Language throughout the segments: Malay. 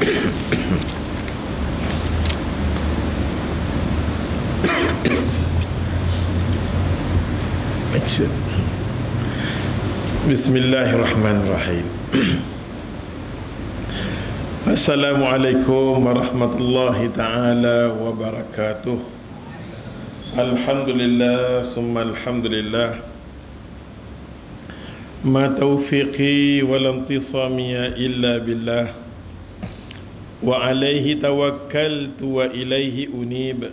Bismillahirrahmanirrahim. Assalamualaikum warahmatullahi ta'ala wabarakatuh. Alhamdulillah summa alhamdulillah. Ma taufiqi wal intisamiya illa billah. Wa alaihi tawakkaltu wa ilaihi unib.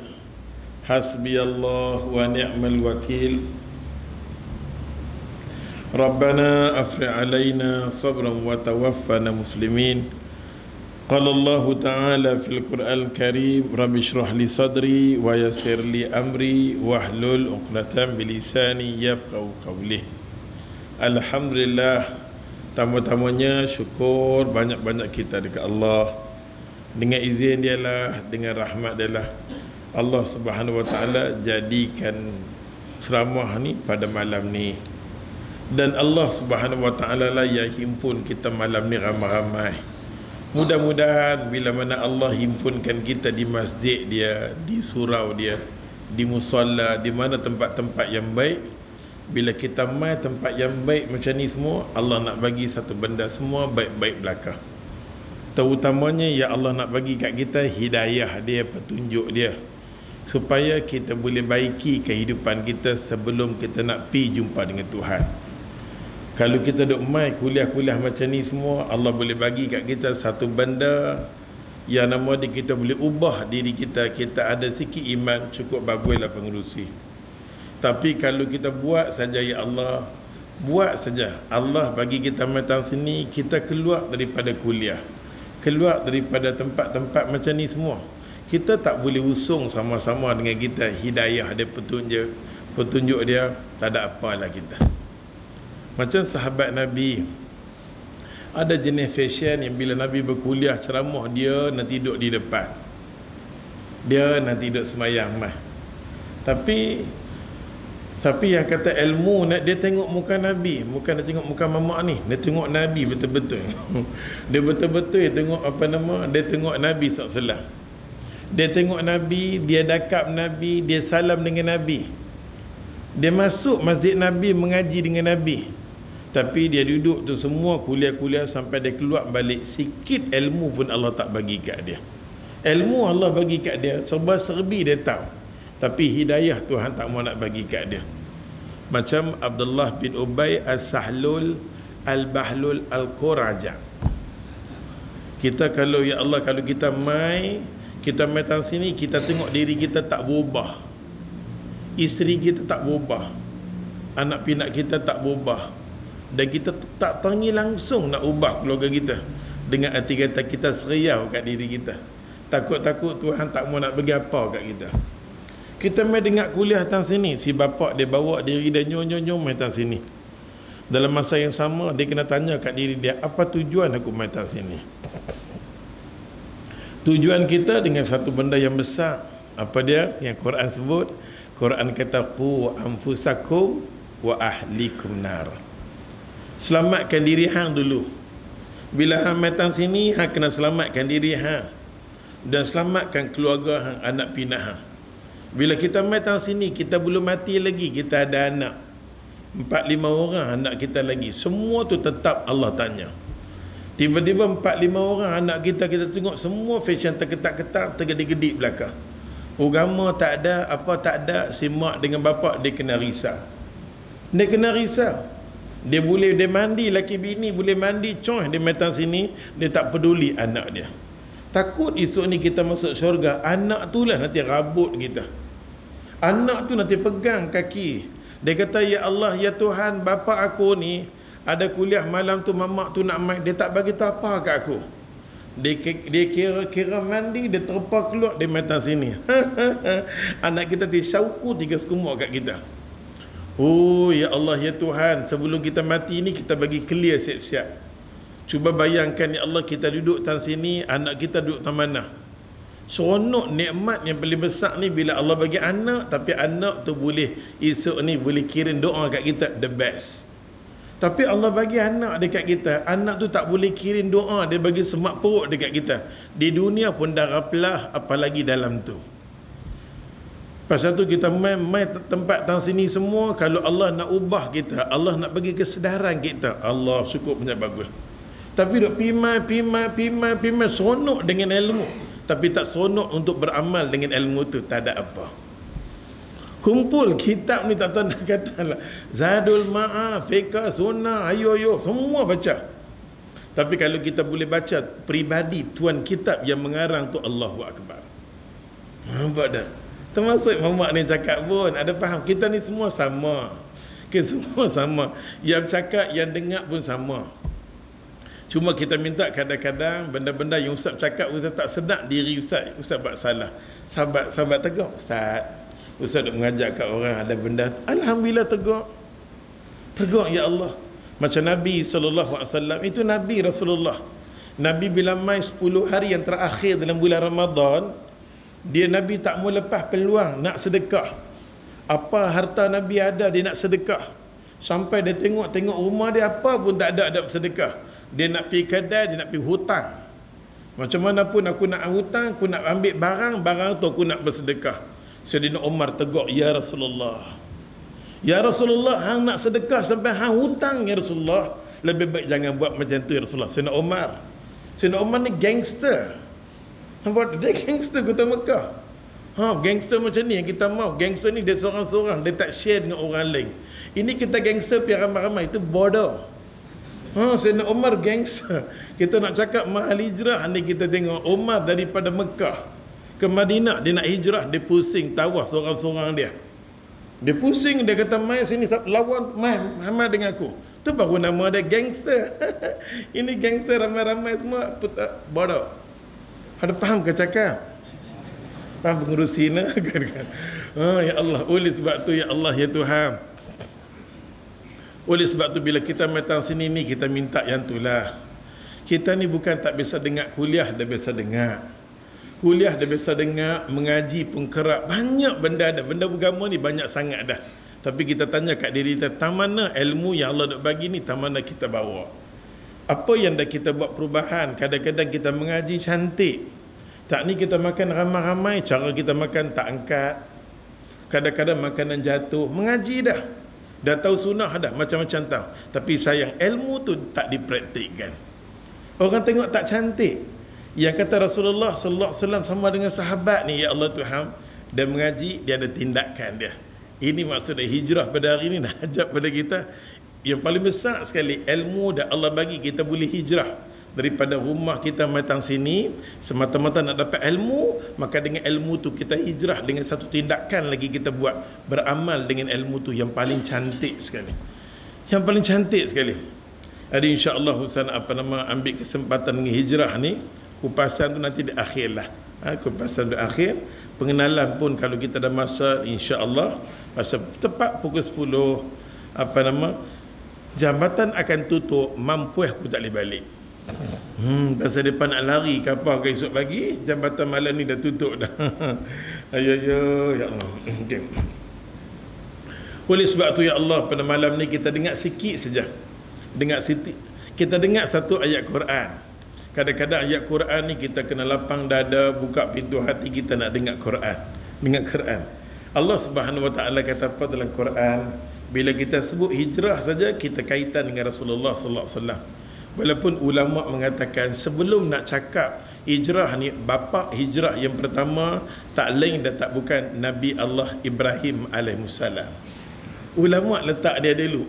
Hasbiyallah wa ni'mal wakil. Rabbana afri' alaina sabran wa tawaffana muslimin. Qala Allah Ta'ala fil Qur'an Karim, Rabbi shrah li sadri wa yassir li amri wahlul 'uqdatam bi lisani yafqahu qawli. Alhamdulillah, tamu-tamunya syukur banyak-banyak kita dekat Allah. Dengan izin dia lah, dengan rahmat dia lah, Allah Subhanahu wa Ta'ala jadikan ceramah ni pada malam ni. Dan Allah Subhanahu wa Ta'ala lah yang himpun kita malam ni ramai-ramai. Mudah-mudahan bila mana Allah himpunkan kita di masjid dia, di surau dia, di musalla, di mana tempat-tempat yang baik, bila kita mai tempat yang baik macam ni semua, Allah nak bagi satu benda semua baik-baik belaka. Terutamanya ya Allah nak bagi kat kita hidayah dia, petunjuk dia, supaya kita boleh baiki kehidupan kita sebelum kita nak pi jumpa dengan Tuhan. Kalau kita duk mai kuliah-kuliah macam ni semua, Allah boleh bagi kat kita satu benda yang nama dia kita boleh ubah diri kita. Kita ada sikit iman, cukup baguslah pengerusi. Tapi kalau kita buat saja ya Allah, buat saja, Allah bagi kita datang sini, kita keluar daripada kuliah, keluar daripada tempat-tempat macam ni semua, kita tak boleh usung sama-sama dengan kita hidayah dia, petunjuk dia, tak ada apalah kita. Macam sahabat Nabi, ada jenis fashion yang bila Nabi berkuliah ceramah, dia nak tidur di depan, dia nak tidur semayang mah. Tapi yang kata ilmu, nak dia tengok muka Nabi, bukan dia tengok muka mamak ni, dia tengok Nabi betul-betul. Dia betul-betul dia tengok dia tengok Nabi SAW. Dia tengok Nabi, dia dakap Nabi, dia salam dengan Nabi, dia masuk masjid Nabi, mengaji dengan Nabi. Tapi dia duduk tu semua kuliah-kuliah sampai dia keluar balik, sikit ilmu pun Allah tak bagi kat dia. Ilmu Allah bagi kat dia, serba-serbi dia tahu, tapi hidayah Tuhan tak mau nak bagi kat dia. Macam Abdullah bin Ubay As-Sahlul Al-Bahlul Al-Quraja. Kita kalau ya Allah, kalau kita mai datang sini, kita tengok diri kita tak berubah, isteri kita tak berubah, anak pinak kita tak berubah, dan kita tak tangi langsung nak ubah keluarga kita, dengan hati kata kita seriau kat diri kita, takut-takut Tuhan tak mau nak bagi apa kat kita. Kita mai dengar kuliah datang sini, si bapak dia bawa diri dia nyom mai datang sini. Dalam masa yang sama dia kena tanya kat diri dia, apa tujuan aku mai datang sini? Tujuan kita dengan satu benda yang besar. Apa dia? Yang Quran sebut, Quran kata qu anfusakum wa ahlikum nar. Selamatkan diri hang dulu. Bila hang datang sini, hang kena selamatkan diri hang dan selamatkan keluarga hang, anak pinak hang. Bila kita datang sini, kita belum mati lagi, kita ada anak 4-5 orang anak kita lagi, semua tu tetap Allah tanya. Tiba-tiba 4-5 orang anak kita tengok semua fashion terketat-ketat, tergedik-gedik belakang. Agama tak ada, apa tak ada, si mak dengan bapak dia kena risau. Dia kena risau. Dia mandi, laki bini boleh mandi, dia datang sini, dia tak peduli anak dia. Takut esok ni kita masuk syurga, anak tu lah nanti rabut kita. Anak tu nanti pegang kaki. Dia kata, ya Allah, ya Tuhan, bapa aku ni ada kuliah malam tu, mamak tu nak main, dia tak bagi tahu apa kat aku. Dia kira mandi, dia terpa keluar, dia datang sini. Anak kita syauku 3 sekumuk kat kita. Oh ya Allah, ya Tuhan, sebelum kita mati ni kita bagi clear siap-siap. Cuba bayangkan ya Allah, kita duduk tang sini, anak kita duduk tang mana. Seronok nikmat yang paling besar ni bila Allah bagi anak, tapi anak tu boleh esok ni boleh kirim doa kat kita, the best. Tapi Allah bagi anak dekat kita. Anak tu tak boleh kirim doa, dia bagi semak perut dekat kita. Di dunia pun darah pelah, apalagi dalam tu. Pasal tu kita main tempat tang sini semua, kalau Allah nak ubah kita, Allah nak bagi kesedaran kita, Allah syukur punya bagus. Tapi duk pimai seronok dengan ilmu, tapi tak seronok untuk beramal dengan ilmu tu, tak ada apa. Kumpul kitab ni tak tahu nak kata lah. Zadul Ma'ad, Fiqh, Sunnah, ayo semua baca. Tapi kalau kita boleh baca peribadi tuan kitab yang mengarang tu, Allahu Akbar. Nampak tak? Termasuk Muhammad ni cakap pun ada faham. Kita ni semua sama. Kita semua sama. Yang cakap, yang dengar pun sama. Cuma kita minta kadang-kadang benda-benda yang Ustaz cakap, Ustaz tak sedap diri Ustaz buat salah. Sahabat tegur, Ustaz nak mengajar kat orang ada benda, alhamdulillah tegur ya Allah. Macam Nabi SAW, itu Nabi Rasulullah. Nabi bila mai 10 hari yang terakhir dalam bulan Ramadan, Nabi tak mau lepas peluang nak sedekah. Apa harta Nabi ada, dia nak sedekah. Sampai dia tengok rumah dia apa pun tak ada sedekah. Dia nak pergi kedai, dia nak pergi hutang. Macam mana pun aku nak hutang, aku nak ambil barang tu aku nak bersedekah. Sayyidina Umar tegur, ya Rasulullah, hang nak sedekah sampai hang hutang ya Rasulullah. Lebih baik jangan buat macam tu ya Rasulullah. Sayyidina Umar ni gangster. Dia gangster kota Mekah. Gangster macam ni yang kita mau. Gangster ni dia seorang-seorang, dia tak share dengan orang lain. Ini kita gangster pi ramai-ramai, itu bodoh. Sayyidina Umar gangster. Kita nak cakap mahal hijrah ni, kita tengok Umar daripada Mekah ke Madinah, dia nak hijrah, dia pusing tawaf seorang-seorang dia. Dia pusing, dia kata mai sini lawan mai dengan aku. Tu baru nama dia gangster. Ini gangster ramai-ramai semua bodoh. Ada faham ke cakap? Faham pengurusi ni kan? Ya Allah, oleh sebab tu ya Allah ya Tuhan. Oleh sebab tu bila kita datang sini ni, kita minta yang itulah. Kita ni bukan tak biasa dengar kuliah, dah biasa dengar. Kuliah dah biasa dengar, mengaji pun kerap. Banyak benda ada. Benda agama ni banyak sangat dah. Tapi kita tanya kat diri kita, tak mana ilmu yang Allah nak bagi ni, tak mana kita bawa? Apa yang dah kita buat perubahan? Kadang-kadang kita mengaji cantik. Tak ni kita makan ramai-ramai, cara kita makan tak angkat. Kadang-kadang makanan jatuh. Mengaji dah. Dah tahu sunnah dah, macam-macam tahu. Tapi sayang, ilmu tu tak dipraktikkan. Orang tengok tak cantik. Yang kata Rasulullah sallallahu alaihi wasallam sama dengan sahabat ni, ya Allah Tuhan, dia mengaji, dia ada tindakan dia. Ini maksudnya hijrah pada hari ni nak ajak pada kita. Yang paling besar sekali, ilmu dah Allah bagi kita boleh hijrah daripada rumah kita datang sini semata-mata nak dapat ilmu. Maka dengan ilmu tu kita hijrah dengan satu tindakan lagi kita buat, beramal dengan ilmu tu yang paling cantik sekali. Yang paling cantik sekali. Jadi insya-Allah Ustaz ambil kesempatan dengan hijrah ni. Kupasan tu nanti di akhir lah. Kupasan di akhir. Pengenalan pun kalau kita dah masa, insya-Allah masa tepat pukul 10 jambatan akan tutup, mampu aku tak boleh balik. Pasal depan nak lari kapal ke esok pagi, jambatan malam ni dah tutup dah. Ya Allah. Okay. Oleh sebab tu ya Allah, pada malam ni kita dengar sikit saja. Kita dengar satu ayat Quran. Kadang-kadang ayat Quran ni kita kena lapang dada, buka pintu hati kita nak dengar Quran. Dengar Quran. Allah Subhanahu Wa Taala kata apa dalam Quran? Bila kita sebut hijrah saja, kita kaitan dengan Rasulullah sallallahu alaihi wasallam. Walaupun ulama mengatakan sebelum nak cakap hijrah ni, bapa hijrah yang pertama tak lain dan tak bukan Nabi Allah Ibrahim alaihissalam. Ulama letak dia dulu.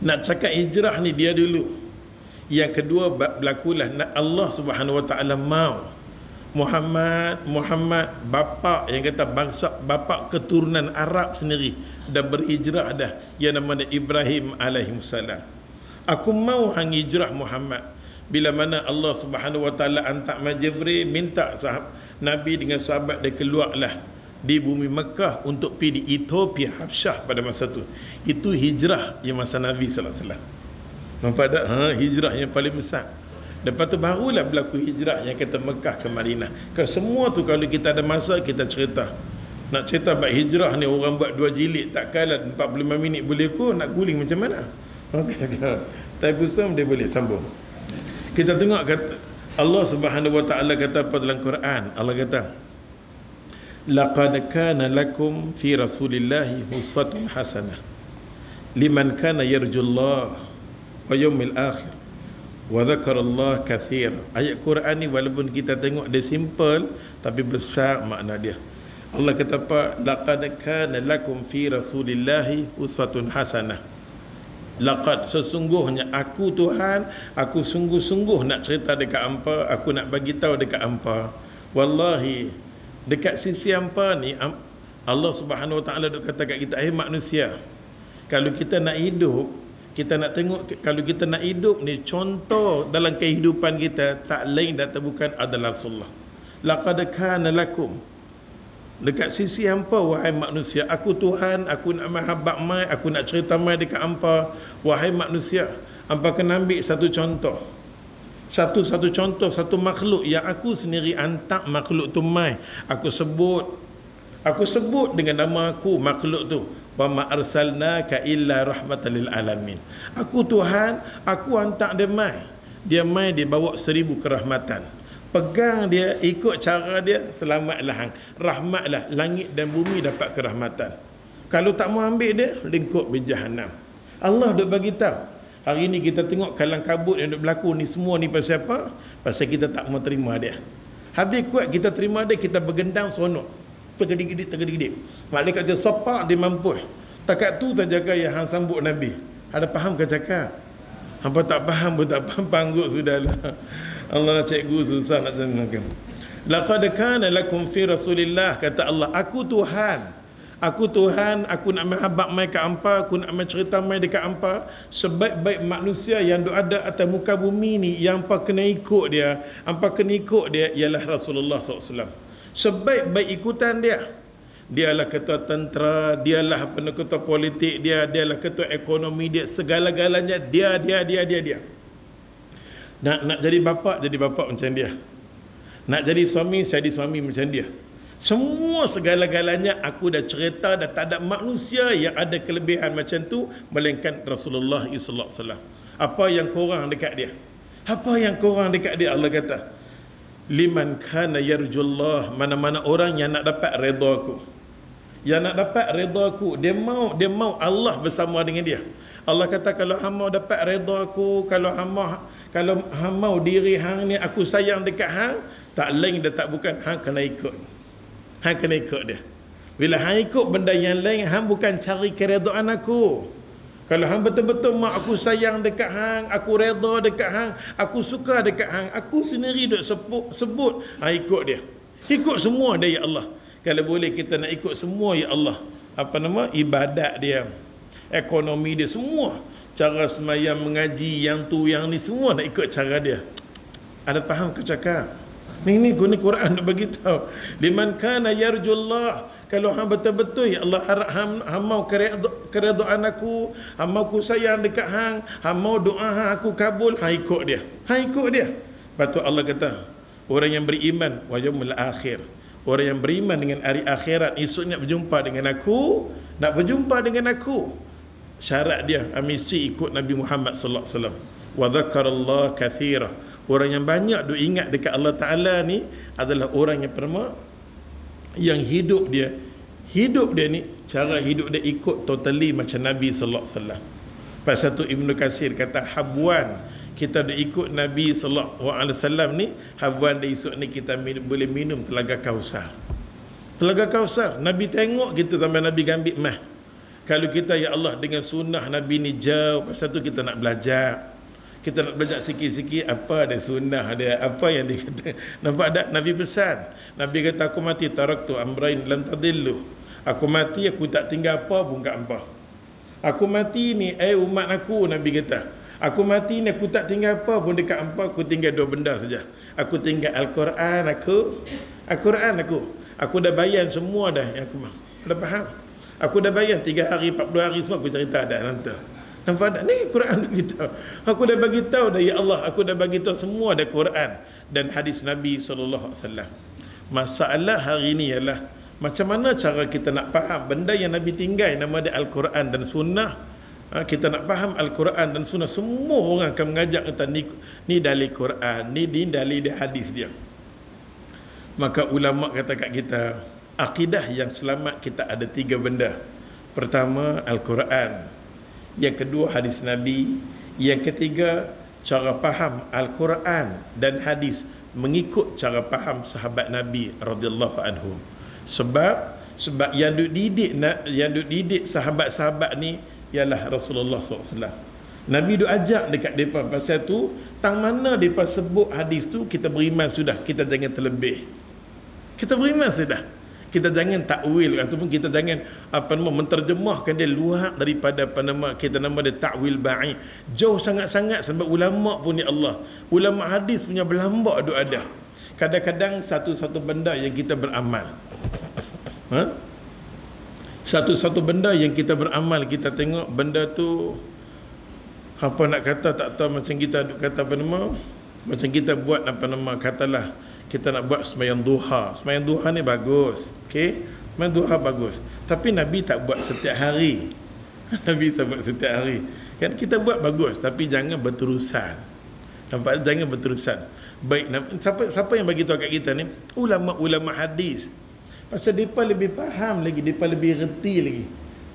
Nak cakap hijrah ni dia dulu. Yang kedua berlakulah Allah Subhanahu Wa Taala mau Muhammad bapa yang kata bangsa bapa keturunan Arab sendiri dah berhijrah dah, yang namanya Ibrahim alaihissalam. Aku mau hang hijrah Muhammad. Bila mana Allah Subhanahu Wa Taala hantar Jibril minta Nabi dengan sahabat dia keluarlah di bumi Mekah untuk pergi di Ethiopia Habsyah pada masa tu. Itu hijrah yang masa Nabi sallallahu alaihi wasallam. Nampak tak? Hijrah yang paling besar. Lepas tu barulah berlaku hijrah yang kata Mekah ke Madinah. Semua tu kalau kita ada masa kita cerita. Nak cerita bab hijrah ni orang buat 2 jilid tak kalah 45 minit boleh kot, nak guling macam mana? Okey, okey. Tai pusam dia boleh sambung. Kita tengok kata Allah Subhanahu wa taala kata apa dalam Quran? Allah kata, "Laqad kana lakum fi Rasulillahi uswatun hasanah liman kana yarjullah wa yaumil akhir wa dzakarallaha katsir." Ayat Quran ni walaupun kita tengok dia simple tapi besar makna dia. Allah kata apa? Laqad kana lakum fi Rasulillahi uswatun hasanah. Laqad, sesungguhnya aku Tuhan, aku sungguh-sungguh nak cerita dekat hampa, aku nak bagi tahu dekat hampa. Wallahi, dekat sisi hampa ni Allah Subhanahu wa taala duk kata kat kita, manusia, kalau kita nak hidup, kita nak tengok, kalau kita nak hidup ni, contoh dalam kehidupan kita tak lain dan tak bukan adalah Rasulullah. Laqad kana lakum, dekat sisi hampa wahai manusia, aku Tuhan, aku nak mahabbat mai, aku nak cerita mai dekat hampa. Wahai manusia, hampa kena ambil satu contoh, satu contoh, satu makhluk yang aku sendiri hantar makhluk tu mai, aku sebut dengan nama aku makhluk tu, wa ma arsalnaka illa rahmatan lil alamin. Aku Tuhan, aku hantar dia mai, dia bawa 1000 kerahmatan. Pegang dia, ikut cara dia, selamatlah hang, rahmatlah, langit dan bumi dapat kerahmatan. Kalau tak mau ambil dia, lingkup bin Jahannam. Allah dah bagi tahu. Hari ni kita tengok kalang kabut yang duk berlaku ni, semua ni pasal apa? Pasal kita tak mau terima dia. Habis kuat kita terima dia, kita bergendang seronok, tergedik-gedik. Malaikat dia sepak dia mampu. Takat tu tak jaga yang hang sambut Nabi. Ada faham ke cakap? Hampa tak faham pun tak faham, panggut sudahlah. Allah cikgu susah nak terangkan. Laqad kana lakum fi Rasulillah, kata Allah, aku Tuhan, aku nak mahabbat mai kat hampa, aku nak cerita mai dekat hampa. Sebaik-baik manusia yang ada atas muka bumi ni, yang hampa kena ikut dia, ialah Rasulullah SAW. Sebaik-baik ikutan dia, dialah ketua tentera, dialah ketua politik dia, dialah ketua ekonomi dia, segala-galanya dia. Nak jadi bapa macam dia. Nak jadi suami macam dia. Semua segala-galanya aku dah cerita, dah tak ada manusia yang ada kelebihan macam tu melainkan Rasulullah sallallahu alaihi wasallam. Apa yang kurang dekat dia? Allah kata, liman kana yarjullah, mana-mana orang yang nak dapat redha aku. Dia mau Allah bersama dengan dia. Allah kata, kalau hang mau dapat redha aku, kalau hang mau diri hang ni aku sayang dekat hang, tak lain dan tak bukan, hang kena ikut. Dia. Bila hang ikut benda yang lain, hang bukan cari keredaan aku. Kalau hang betul-betul mak aku sayang dekat hang, aku redha dekat hang, aku suka dekat hang, aku sendiri duk sebut, hang ikut dia. Ikut semua dia, ya Allah. Kalau boleh kita nak ikut semua, ya Allah. Ibadat dia, ekonomi dia, semua. Cara semayang, mengaji, yang tu, yang ni, semua nak ikut cara dia. Ada faham ke cakap? Ni guna Quran nak bagi tahu. Liman kana yarjullah, kalau hang betul-betul, ya Allah, harap hang mau keredaan aku, hang mau ku sayang dekat hang mau doa hang aku kabul, hang ikut dia. Lepas tu Allah kata, orang yang beriman wa yaumil akhir, orang yang beriman dengan hari akhirat, esok nak berjumpa dengan aku, syarat dia mesti ikut Nabi Muhammad sallallahu alaihi wasallam. Wa dzakarallaha katsira, orang yang banyak duk ingat dekat Allah Taala ni adalah orang yang pertama, yang hidup dia ni, cara hidup dia ikut totally macam Nabi sallallahu alaihi wasallam. Pasal tu Ibnu Katsir kata, habuan kita dah ikut Nabi sallallahu alaihi wasallam ni, habuan dia esok ni kita boleh minum telaga Kausar. Nabi tengok kita sampai Nabi gambit mah. Kalau kita, ya Allah, dengan sunnah Nabi ni jauh, pasal tu kita nak belajar. Sikit-sikit apa ada sunnah dia, apa yang dia kata. Nampak tak Nabi pesan? Nabi kata, aku mati taraktu amrain lam tadillu. Aku mati, aku tak tinggal apa pun kat hampa. Aku mati ni, umat aku, Nabi kata, aku mati ni aku tak tinggal apa pun dekat hampa, aku tinggal 2 benda saja. Aku tinggal Al-Quran aku dah bayan semua dah yang aku mahu. Ada faham? Aku dah bayan 3 hari, 40 hari semua aku cerita dah lantar. Nampak tak? Ni Quran kita. Aku dah bagi tahu dah, ya Allah, aku dah bagi tahu semua dah Quran dan hadis Nabi sallallahu alaihi wasallam. Masalah hari ni ialah macam mana cara kita nak faham benda yang Nabi tinggal nama dia Al-Quran dan Sunnah. Kita nak faham Al-Quran dan Sunnah, semua orang akan mengajak kata ni dalil Quran, ni dalil dia hadis dia. Maka ulama kata kat kita, akidah yang selamat kita ada 3 benda. Pertama, Al-Quran. Yang kedua, hadis Nabi. Yang ketiga, cara faham Al-Quran dan hadis mengikut cara faham sahabat Nabi radhiyallahu anhu. Sebab yang duk didik sahabat-sahabat ni ialah Rasulullah SAW. Nabi duk ajak dekat mereka pasal tu, tang mana mereka sebut hadis tu, kita beriman sudah, kita jangan terlebih. Kita beriman sudah. Kita jangan takwil ataupun kita jangan menterjemahkan dia luar daripada kita nama dia takwil ba'i. Jauh sangat-sangat sebab ulama pun ya Allah. Ulama hadis punya berlambak duk ada. Kadang-kadang satu-satu benda yang kita beramal. Satu-satu benda yang kita beramal, kita tengok benda tu apa nak kata tak tahu, macam kita kata macam kita buat katalah kita nak buat sembahyang duha. Sembahyang duha ni bagus, okey, sembahyang duha bagus, tapi Nabi tak buat setiap hari. Nabi tak buat setiap hari kan. Kita buat bagus tapi jangan berterusan. Nampak, jangan berterusan. Baik, siapa yang bagi tahu kat kita ni? Ulama-ulama hadis. Pasal mereka lebih faham lagi, mereka lebih reti lagi.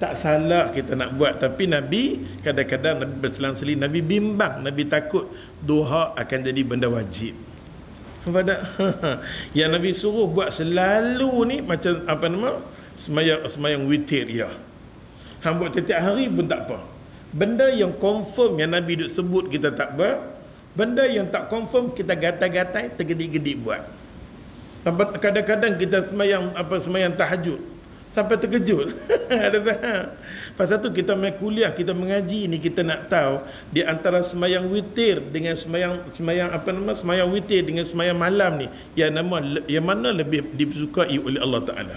Tak salah kita nak buat, tapi Nabi kadang-kadang Nabi berselang-seling, Nabi bimbang, Nabi takut duha akan jadi benda wajib. Yang Nabi suruh buat selalu ni macam semayang witir ya. Hang buat setiap hari pun tak apa. Benda yang confirm yang Nabi duk sebut kita tak buat. Benda yang tak confirm kita gatai-gatai, tergedik-gedik buat. Kadang-kadang kita semayang tahajud sampai terkejut. Ada faham? Pasal tu kita main kuliah, kita mengaji ni, kita nak tahu di antara semayang witir dengan semayang witir dengan semayang malam ni, yang mana lebih disukai oleh Allah Taala.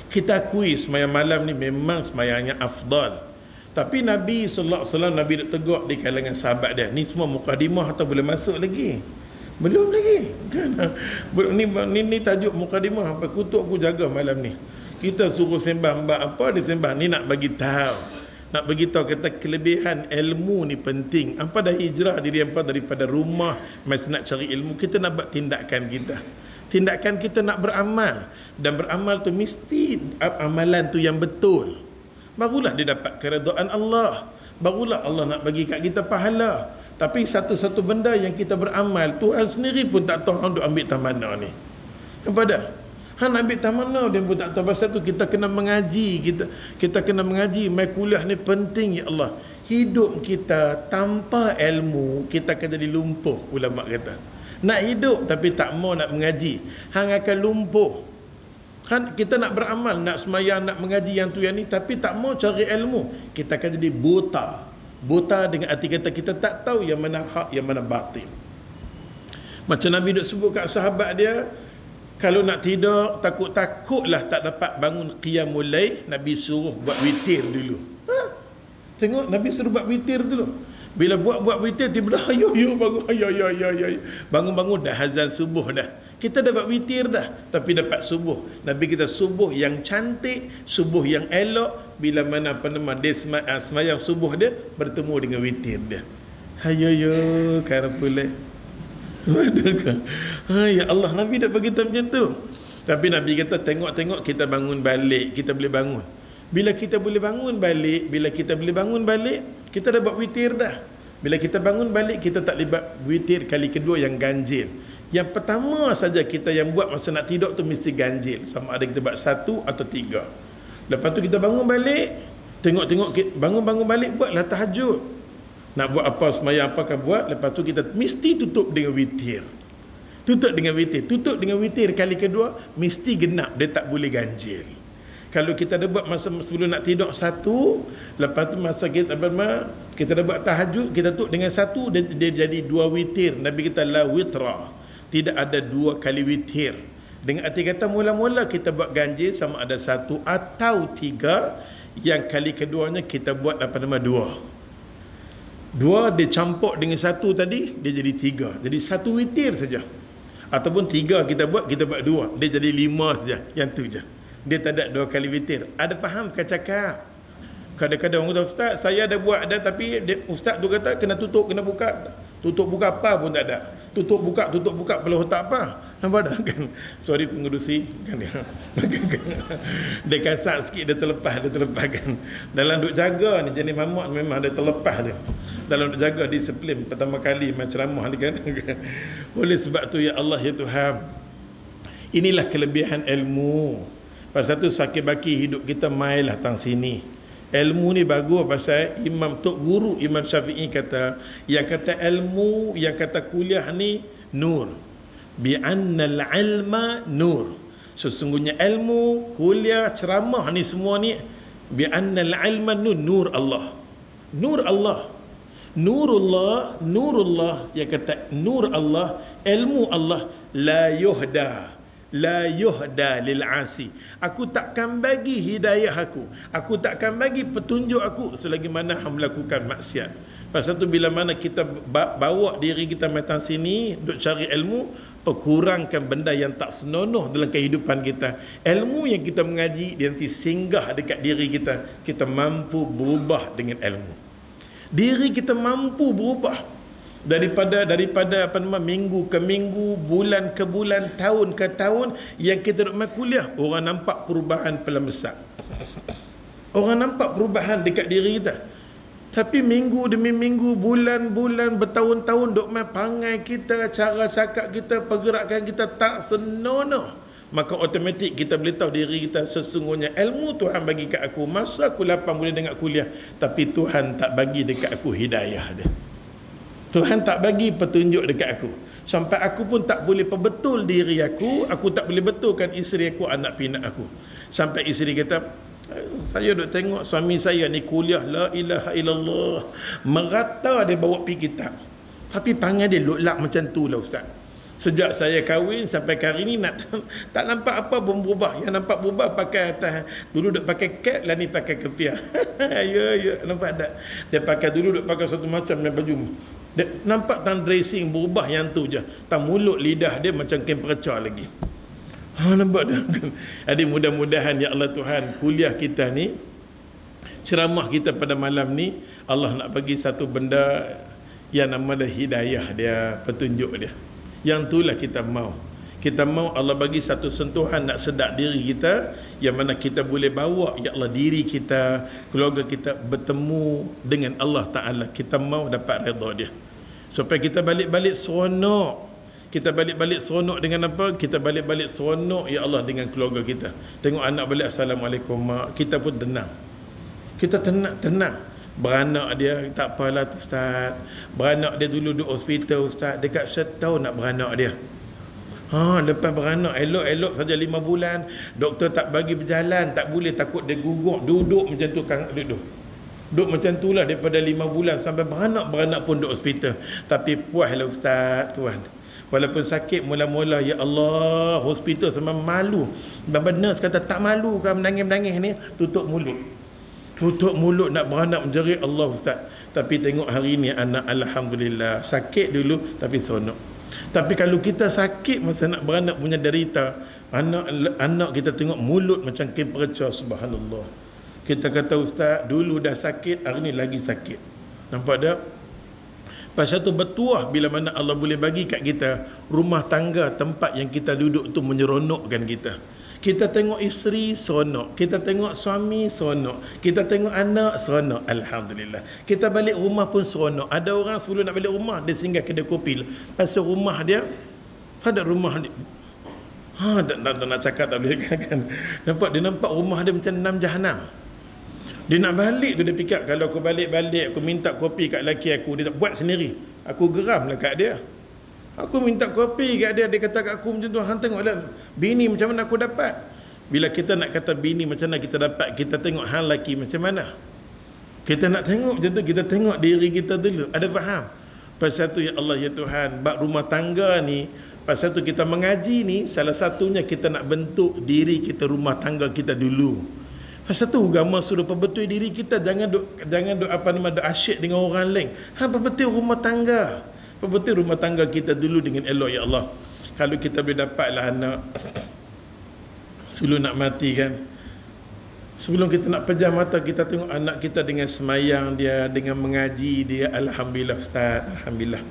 Kita akui semayang malam ni memang semayangnya afdal. Tapi Nabi sallallahu alaihi wasallam, Nabi dak tegur di kalangan sahabat dia. Ni semua mukadimah atau boleh masuk lagi? Belum lagi kan? Ni tajuk mukadimah. Apa kutuk aku jaga malam ni. Kita suruh sembah apa dia sembah ni, nak bagi tahu. Nak bagi tahu kata kelebihan ilmu ni penting. Apa dah hijrah diri hampa daripada rumah masih nak cari ilmu. Kita nak buat tindakan kita. Tindakan kita nak beramal, dan beramal tu mesti amalan tu yang betul. Barulah dia dapat keredaan Allah. Barulah Allah nak bagi kat kita pahala. Tapi satu-satu benda yang kita beramal, Tuhan sendiri pun tak tahu hang duk ambil tang mana ni. Nampak dah? Hang ambil tang mana dia pun tak tahu. Pasal tu kita kena mengaji, kita kena mengaji. Mai kuliah ni penting ya Allah. Hidup kita tanpa ilmu, kita akan jadi lumpuh, ulama kata. Nak hidup tapi tak mau nak mengaji, hang akan lumpuh. Kita nak beramal, nak semayang, nak mengaji yang tu yang ni, tapi tak mau cari ilmu, kita akan jadi buta. Buta dengan arti kata kita tak tahu yang mana hak, yang mana batil. Macam Nabi duk sebut kat sahabat dia, kalau nak tidur, takut-takutlah tak dapat bangun qiyamul lail, Nabi suruh buat witir dulu. Tengok, Nabi suruh buat witir dulu. Bila buat witir, tiba-tiba ayo bangun-bangun dah azan subuh dah. Kita dah buat witir dah, tapi dapat subuh. Nabi kita subuh yang cantik, subuh yang elok. Bila mana dia semayang subuh dia bertemu dengan witir dia. Ayo karapule. Ya Allah, Nabi dah bagi tahu macam tu. Tapi Nabi kata tengok-tengok kita bangun balik, kita boleh bangun. Bila kita boleh bangun balik, kita dah buat witir dah. Bila kita bangun balik, kita tak libat witir kali kedua yang ganjil. Yang pertama saja kita yang buat masa nak tidur tu mesti ganjil. Sama ada kita buat 1 atau 3. Lepas tu kita bangun balik, tengok-tengok, bangun balik, buatlah tahajud. Nak buat apa, semayang apakah buat. Lepas tu kita mesti tutup dengan witir. Tutup dengan witir kali kedua, mesti genap, dia tak boleh ganjil. Kalau kita dah buat masa sebelum nak tidur 1, lepas tu masa kita dah buat tahajud, kita tutup dengan 1, dia jadi 2 witir. Nabi kita la witra, tidak ada 2 kali witir. Dengan arti kata mula-mula kita buat ganjil sama ada 1 atau 3, yang kali keduanya kita buat 2. 2 dia campur dengan 1 tadi, dia jadi 3. Jadi 1 witir saja. Ataupun 3 kita buat 2, dia jadi 5 saja. Yang tu je. Dia tak ada 2 kali witir. Ada faham ke cakap? Kadang-kadang orang kata, ustaz, saya ada buat dah, tapi ustaz tu kata kena tutup, kena buka. Tutup buka apa pun tak ada. Tutup buka peluh tak apa. Nampak tak kan? Sorry pengerusi kan dia. Dia kasar sikit, dia terlepas kan. Dalam duk jaga ni jenis mamak memang dia terlepas dia. Dalam duk jaga disiplin pertama kali macam ceramah ni kan. Oleh sebab tu ya Allah ya Tuhan, inilah kelebihan ilmu. Pasal tu sakit baki hidup kita mailah tang sini. Ilmu ni bagus pasal Tok Guru Imam Syafi'i kata, yang kata ilmu, yang kata kuliah ni nur. Bi'annal ilma nur. Sesungguhnya ilmu, kuliah, ceramah ni semua ni bi'annal ilma nur Allah. Nur Allah. Nurullah, yang kata nur Allah, ilmu Allah la yuhda lil asi. Aku takkan bagi hidayah aku takkan bagi petunjuk aku selagi mana hang melakukan maksiat. Pasal tu bila mana kita bawa diri kita datang sini duk cari ilmu, perkurangkan benda yang tak senonoh dalam kehidupan kita. Ilmu yang kita mengaji dia nanti singgah dekat diri kita. Kita mampu berubah dengan ilmu. Diri kita mampu berubah daripada apa nama, minggu ke minggu, bulan ke bulan, tahun ke tahun. Yang kita duduk main kuliah, orang nampak perubahan pelan besar. Orang nampak perubahan dekat diri kita. Tapi minggu demi minggu, bulan-bulan, bertahun-tahun duk main pangai kita, cara cakap kita, pergerakan kita tak senonoh. Maka automatik kita boleh tahu diri kita, sesungguhnya ilmu Tuhan bagi kat aku masa aku lapang boleh dengar kuliah, tapi Tuhan tak bagi dekat aku hidayah dia. Tuhan tak bagi petunjuk dekat aku. Sampai aku pun tak boleh perbetul diri aku tak boleh betulkan isteri aku, anak pinak aku. Sampai isteri kata, saya duk tengok suami saya ni kuliah la ilaha illallah, merata dia bawa pergi kitab, tapi panggil dia loklak macam tu lah ustaz. Sejak saya kahwin sampai hari ni tak nampak apa pun berubah. Yang nampak berubah pakai atas. Dulu duk pakai kat, lah ni pakai kepiah. ya, nampak tak? Dia pakai dulu duk pakai satu macam dengan baju. Dia, nampak tang dressing berubah yang tu je. Tang mulut lidah dia macam kain perca lagi. Nampak tak? Jadi mudah-mudahan ya Allah Tuhan, kuliah kita ni, ceramah kita pada malam ni, Allah nak bagi satu benda yang nama dia hidayah dia, petunjuk dia. Yang itulah kita mau. Kita mau Allah bagi satu sentuhan nak sedap diri kita, yang mana kita boleh bawa ya Allah diri kita, keluarga kita bertemu dengan Allah Ta'ala. Kita mau dapat redha dia, supaya kita balik-balik seronok. Kita balik-balik seronok dengan apa? Kita balik-balik seronok ya Allah dengan keluarga kita. Tengok anak balik, Assalamualaikum mak, kita pun tenang. Kita tenang. Beranak dia tak apalah tu ustaz. Beranak dia dulu duduk hospital ustaz, dekat setahun nak beranak dia. Lepas beranak elok-elok saja 5 bulan, doktor tak bagi berjalan, tak boleh, takut dia gugur, duduk macam tu kan, duduk macam tu lah daripada 5 bulan sampai beranak pun duduk hospital. Tapi puaslah ustaz tuan. Walaupun sakit mula-mula, ya Allah, hospital sama malu. Dan nurse kata tak malu kan menangis-menangis ni, tutup mulut nak beranak menjerit Allah ustaz. Tapi tengok hari ni anak alhamdulillah, sakit dulu tapi seronok. Tapi kalau kita sakit masa nak beranak punya derita, anak kita tengok mulut macam kain perca, subhanallah. Kita kata ustaz dulu dah sakit, hari ni lagi sakit. Nampak tak? Pasal tu bertuah bila mana Allah boleh bagi kat kita rumah tangga, tempat yang kita duduk tu menyeronokkan kita. Kita tengok isteri seronok, kita tengok suami seronok, kita tengok anak seronok, alhamdulillah. Kita balik rumah pun seronok. Ada orang sebelum nak balik rumah dia singgah kedai kopi. Pasal rumah dia, pada rumah dia, tak nak cakap tak boleh kan. Dia nampak rumah dia macam 6 jahanam. Dia nak balik tu dia fikir, kalau aku balik-balik aku minta kopi kat laki aku, dia tak buat sendiri. Aku geramlah kat dia. Aku minta kopi kat dia, dia kata kat aku macam tu, hang tengoklah bini macam mana aku dapat. Bila kita nak kata bini macam mana kita dapat, kita tengok hang laki macam mana. Kita nak tengok macam tu, kita tengok diri kita dulu. Ada faham? Pasal tu ya Allah ya Tuhan, bab rumah tangga ni, pasal tu kita mengaji ni, salah satunya kita nak bentuk diri kita, rumah tangga kita dulu. Pasal tu agama suruh perbetul diri kita, jangan duk apa nama duk asyik dengan orang lain. Hang perbetul rumah tangga. Perbetul rumah tangga kita dulu dengan elok ya Allah. Kalau kita boleh dapatlah anak sebelum nak mati kan, Sebelum kita nak pejam mata, kita tengok anak kita dengan semayang dia, dengan mengaji dia. Alhamdulillah Ustaz, Alhamdulillah.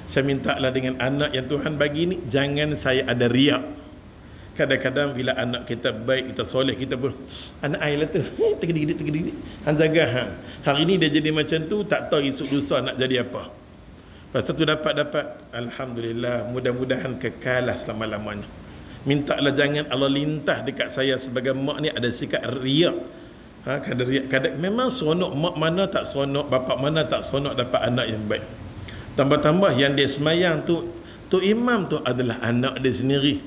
Saya minta lah dengan anak yang Tuhan bagi ni, jangan saya ada riak. Kadang-kadang bila anak kita baik, kita soleh, kita pun anak air lah tu, tergedik-gedik. Han jaga hang. Hari ni dia jadi macam tu, tak tahu esok lusa nak jadi apa. Lepas tu dapat Alhamdulillah, mudah-mudahan kekal lah selama-lamanya. Mintalah jangan Allah lintah dekat saya sebagai mak ni ada sikap riak. Kadang memang seronok, mak mana tak seronok, bapak mana tak seronok dapat anak yang baik. Tambah-tambah yang dia semayang tu imam tu adalah anak dia sendiri.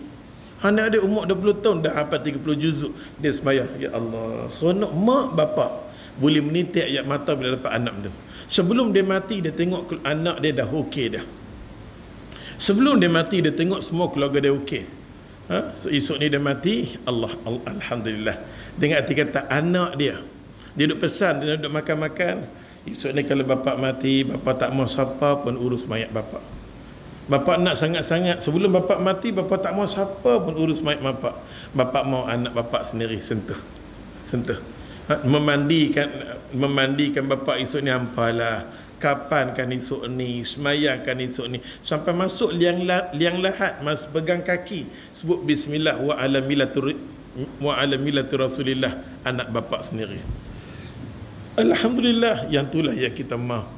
Anak dia umur 20 tahun dah hafal 30 juzuk, dia semayang. Ya Allah, seronok mak bapak boleh menitik ayat mata bila dapat anak tu. Sebelum dia mati, dia tengok anak dia dah okey dah. Sebelum dia mati, dia tengok semua keluarga dia okey. So esok ni dia mati, Alhamdulillah. Dengan arti kata anak dia duduk pesan, dia duduk makan-makan. Esok ni kalau bapak mati, bapak tak mau siapa pun urus mayat bapak. Bapak nak sangat-sangat, sebelum bapak mati, bapak tak mau siapa pun urus mayat bapak. Bapak mau anak bapak sendiri sentuh. Memandikan bapak esok ni hampalah. Kapan kan esok ni, semayang kan esok ni, sampai masuk liang lahat, pegang kaki, sebut bismillah wa ala millati rasulillah, anak bapak sendiri. Alhamdulillah, yang itulah yang kita mahu.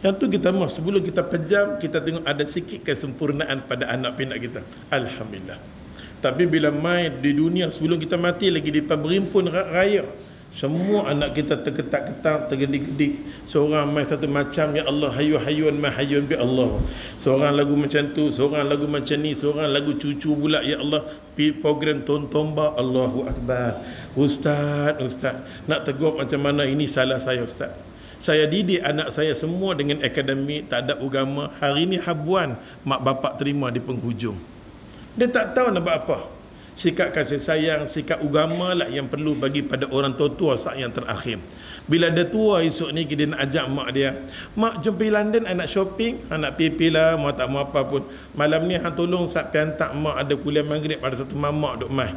Yang tu kita mahu, sebelum kita pejam, kita tengok ada sikit kesempurnaan pada anak pinak kita. Alhamdulillah. Tapi bila main di dunia, sebelum kita mati lagi di berimpun raya, semua anak kita terketak-ketak, tergedik-gedik. Seorang main satu macam, ya Allah, hayyun ma hayyun bi Allah. Seorang lagu macam tu, seorang lagu macam ni, seorang lagu cucu pula, ya Allah, program tomba, Allahu Akbar. Ustaz, nak tegur macam mana, ini salah saya Ustaz. Saya didik anak saya semua dengan akademik, tak ada agama. Hari ni habuan mak bapak terima di penghujung. Dia tak tahu nak buat apa. Sikap kasih sayang, sikap agama lah yang perlu bagi pada orang tua-tua saat yang terakhir. Bila dia tua esok ni, dia nak ajak mak dia, mak jom pergi London, anak shopping, anak pergi lah, mau tak mau apa pun. Malam ni hang tolong saat pergi hantar mak, ada kuliah maghrib, ada satu mamak duk mai.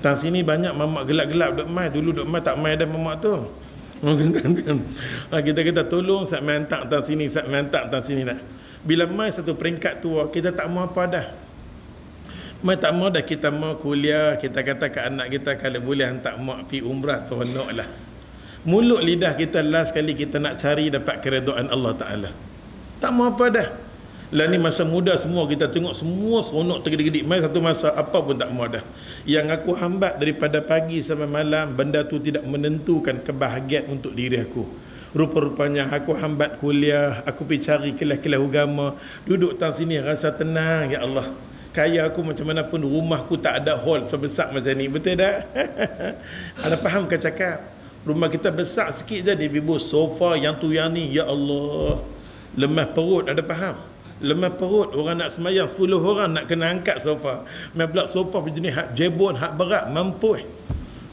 Tang sini banyak mamak gelap-gelap duk mai, dulu duk mai tak mai ada mamak tu. Kita tolong saat mai hantar tang sini, saat mai hantar tang sini nak. Bila mai satu peringkat tua, kita tak mau apa dah. Mai tak mau dah, kita mau kuliah, kita kata ke anak kita kalau boleh hantar mak pergi umrah, seronok lah. Mulut lidah kita last kali kita nak cari dapat keredaan Allah Ta'ala. Tak mau apa dah. Lah ni masa muda semua kita tengok semua seronok tergedik-gedik. Mai satu masa apa pun tak mau dah. Yang aku hambat daripada pagi sampai malam, benda tu tidak menentukan kebahagiaan untuk diri aku. Rupa-rupanya aku hambat kuliah, aku pergi cari kelas-kelas agama, duduk tang sini rasa tenang, ya Allah. Kaya aku macam mana pun, rumahku tak ada hall sebesar macam ni. Betul tak? Ada faham ke cakap? Rumah kita besar sikit je, dia bibu sofa yang tu yang ni. Ya Allah, lemah perut, ada faham? Lemah perut, orang nak semayang 10 orang nak kena angkat sofa. Main pula sofa jenis hak jebon, hak berat, mampu.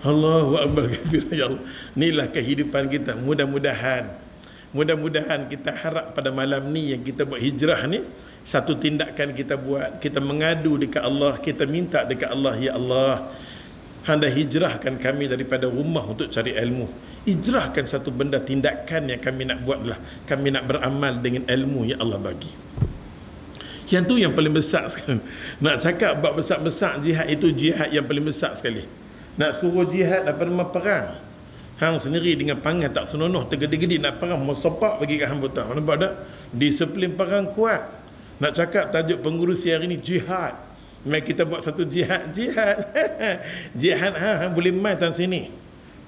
Allahu Akbar kabir, ya Allah. Inilah kehidupan kita. Mudah-mudahan kita harap pada malam ni yang kita buat hijrah ni, satu tindakan kita buat, kita mengadu dekat Allah, kita minta dekat Allah, ya Allah, Anda hijrahkan kami daripada rumah untuk cari ilmu. Hijrahkan satu benda, tindakan yang kami nak buat lah, kami nak beramal dengan ilmu yang Allah bagi. Yang tu yang paling besar sekali. Nak cakap buat besar-besar jihad, itu jihad yang paling besar sekali. Nak suruh jihad daripada rumah perang, hang sendiri dengan pangan tak senonoh, tergedi-gedi nak perang, mau sepak bagi kat hang betul. Nampak tak? Disiplin perang kuat. Nak cakap tajuk pengurusi hari ni jihad. Mai kita buat satu jihad. Jihad hang boleh mai tang sini.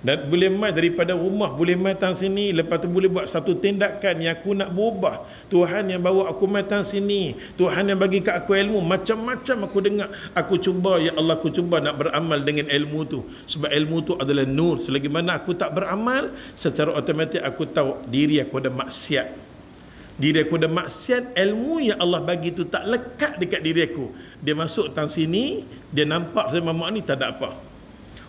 Dan boleh mai daripada rumah, boleh mai tang sini. Lepas tu boleh buat satu tindakan yang aku nak berubah. Tuhan yang bawa aku mai tang sini. Tuhan yang bagi kat aku ilmu. Macam-macam aku dengar. Aku cuba, ya Allah, aku cuba nak beramal dengan ilmu tu. Sebab ilmu tu adalah nur. Selagi mana aku tak beramal, secara automatik aku tahu diri aku ada maksiat. Diri aku ada maksiat, ilmu yang Allah bagi tu tak lekat dekat diri aku. Dia masuk tang sini, dia nampak sama mak ni tak ada apa.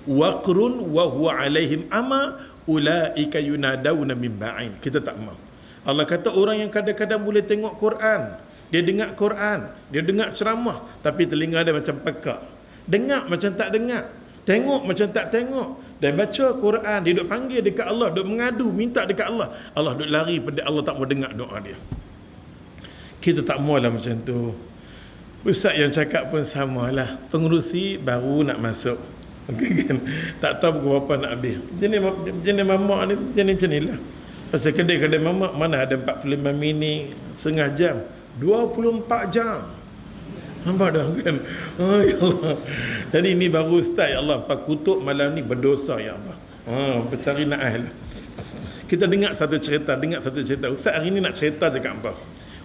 Waqrun wa huwa alaihim ama ulaika yunadawna min ba'in. Kita tak mau. Allah kata orang yang kadang-kadang boleh tengok Quran, dia dengar Quran, dia dengar ceramah, tapi telinga dia macam pekak. Dengar macam tak dengar. Tengok macam tak tengok. Dia baca Quran, dia duk panggil dekat Allah, duk mengadu, minta dekat Allah. Allah duk lari pada Allah, tak mau dengar doa dia. Kita tak maulah macam tu. Ustaz yang cakap pun samalah. Pengurusi baru nak masuk. Kan? Tak tahu pukul berapa nak habis. Jenis mamak ni macam ni lah. Pasal kedai-kedai mamak mana ada 45 minit, setengah jam, 24 jam. Nampak dah kan? Oh, ya Allah. Jadi ini baru start, ya Allah. Pak kutuk malam ni berdosa, ya Allah. Bercari naah lah. Kita dengar satu cerita. Ustaz hari ni nak cerita cakap apa?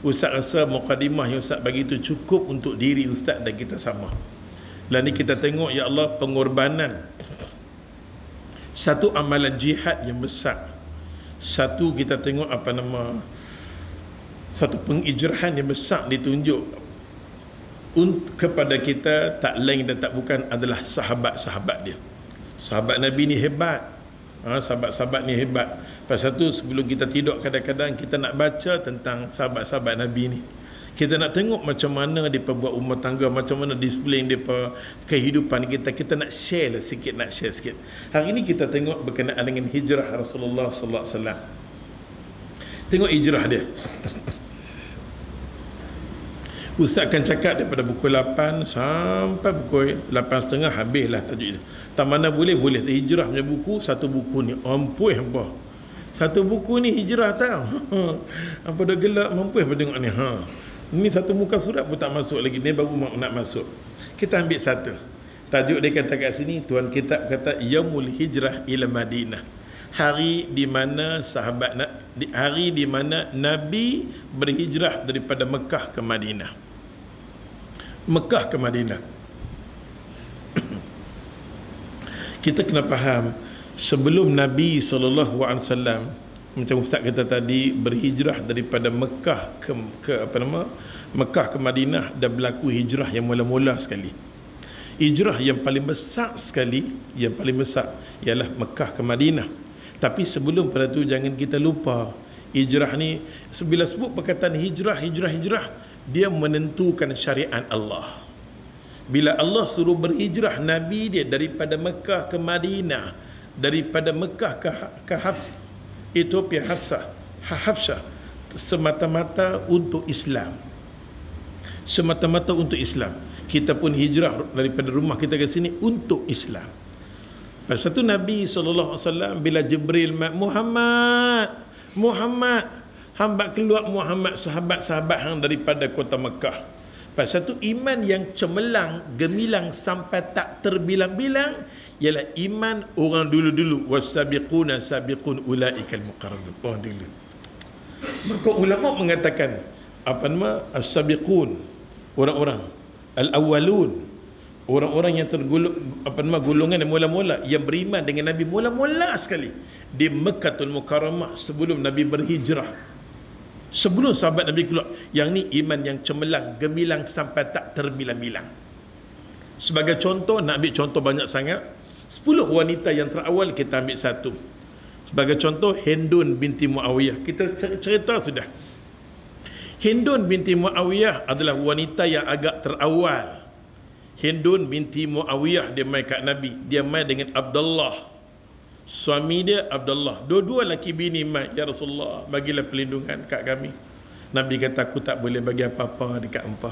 Ustaz rasa mukadimah yang Ustaz bagi itu cukup untuk diri Ustaz dan kita sama. Lah ni kita tengok, ya Allah, pengorbanan. Satu amalan jihad yang besar. Satu kita tengok satu pengijrahan yang besar ditunjuk kepada kita, tak lain dan tak bukan adalah sahabat-sahabat dia. Sahabat Nabi ni hebat. Sahabat-sahabat ni hebat. Pasal tu sebelum kita tidur kadang-kadang kita nak baca tentang sahabat-sahabat Nabi ni. Kita nak tengok macam mana dia buat rumah tangga, macam mana display dia kehidupan kita. Kita nak share sikit. Hari ini kita tengok berkenaan dengan hijrah Rasulullah sallallahu alaihi wasallam. Tengok hijrah dia. Ustaz akan cakap daripada pukul 8 sampai pukul 8.30 habislah tajuk dia. Tak mana boleh hijrah punya buku, satu buku ni ampuh apa. Satu buku ni hijrah tau. Apa dah gelap mampu apa tengok ni. Ni satu muka surat pun tak masuk lagi, ni baru nak masuk. Kita ambil satu. Tajuk dia kata kat sini, tuan kitab kata Yaumul Hijrah ila Madinah. Hari di mana hari di mana Nabi berhijrah daripada Mekah ke Madinah. Mekah ke Madinah. Kita kena faham, sebelum Nabi SAW, macam Ustaz kata tadi, berhijrah daripada Mekah Mekah ke Madinah, dah berlaku hijrah yang mula-mula sekali. Hijrah yang paling besar sekali, ialah Mekah ke Madinah. Tapi sebelum pada tu jangan kita lupa, hijrah ni, bila sebut perkataan hijrah, dia menentukan syariat Allah. Bila Allah suruh berhijrah Nabi dia daripada Mekah ke Madinah, daripada Mekah ke Hafsah, Ethiopia, Hafsah, semata-mata untuk Islam. Semata-mata untuk Islam. Kita pun hijrah daripada rumah kita ke sini untuk Islam. Pasal tu Nabi SAW bila Jibril Muhammad hamba keluar Muhammad, sahabat-sahabat hang daripada kota Mekah. Pasal tu iman yang cemerlang, gemilang sampai tak terbilang-bilang ialah iman orang dulu-dulu. Wasabiquna sabiqun ulaikal muqarrabun. Orang dulu. Maka ulama mengatakan as-sabiqun, orang-orang al-awwalun, orang-orang yang golongan yang mula-mula yang beriman dengan Nabi mula-mula sekali di Mekkatul Mukarramah sebelum Nabi berhijrah. Sebelum sahabat Nabi keluar, yang ni iman yang cemerlang, gemilang sampai tak terbilang-bilang. Sebagai contoh, nak ambil contoh banyak sangat. 10 wanita yang terawal kita ambil satu. Sebagai contoh, Hindun binti Muawiyah. Kita cerita sudah. Hindun binti Muawiyah adalah wanita yang agak terawal. Hindun binti Muawiyah dia mai kat Nabi. Dia mai dengan Abdullah. Suami dia Abdullah. Dua-dua laki bini mai, ya Rasulullah, bagilah perlindungan kat kami. Nabi kata, aku tak boleh bagi apa-apa dekat hangpa.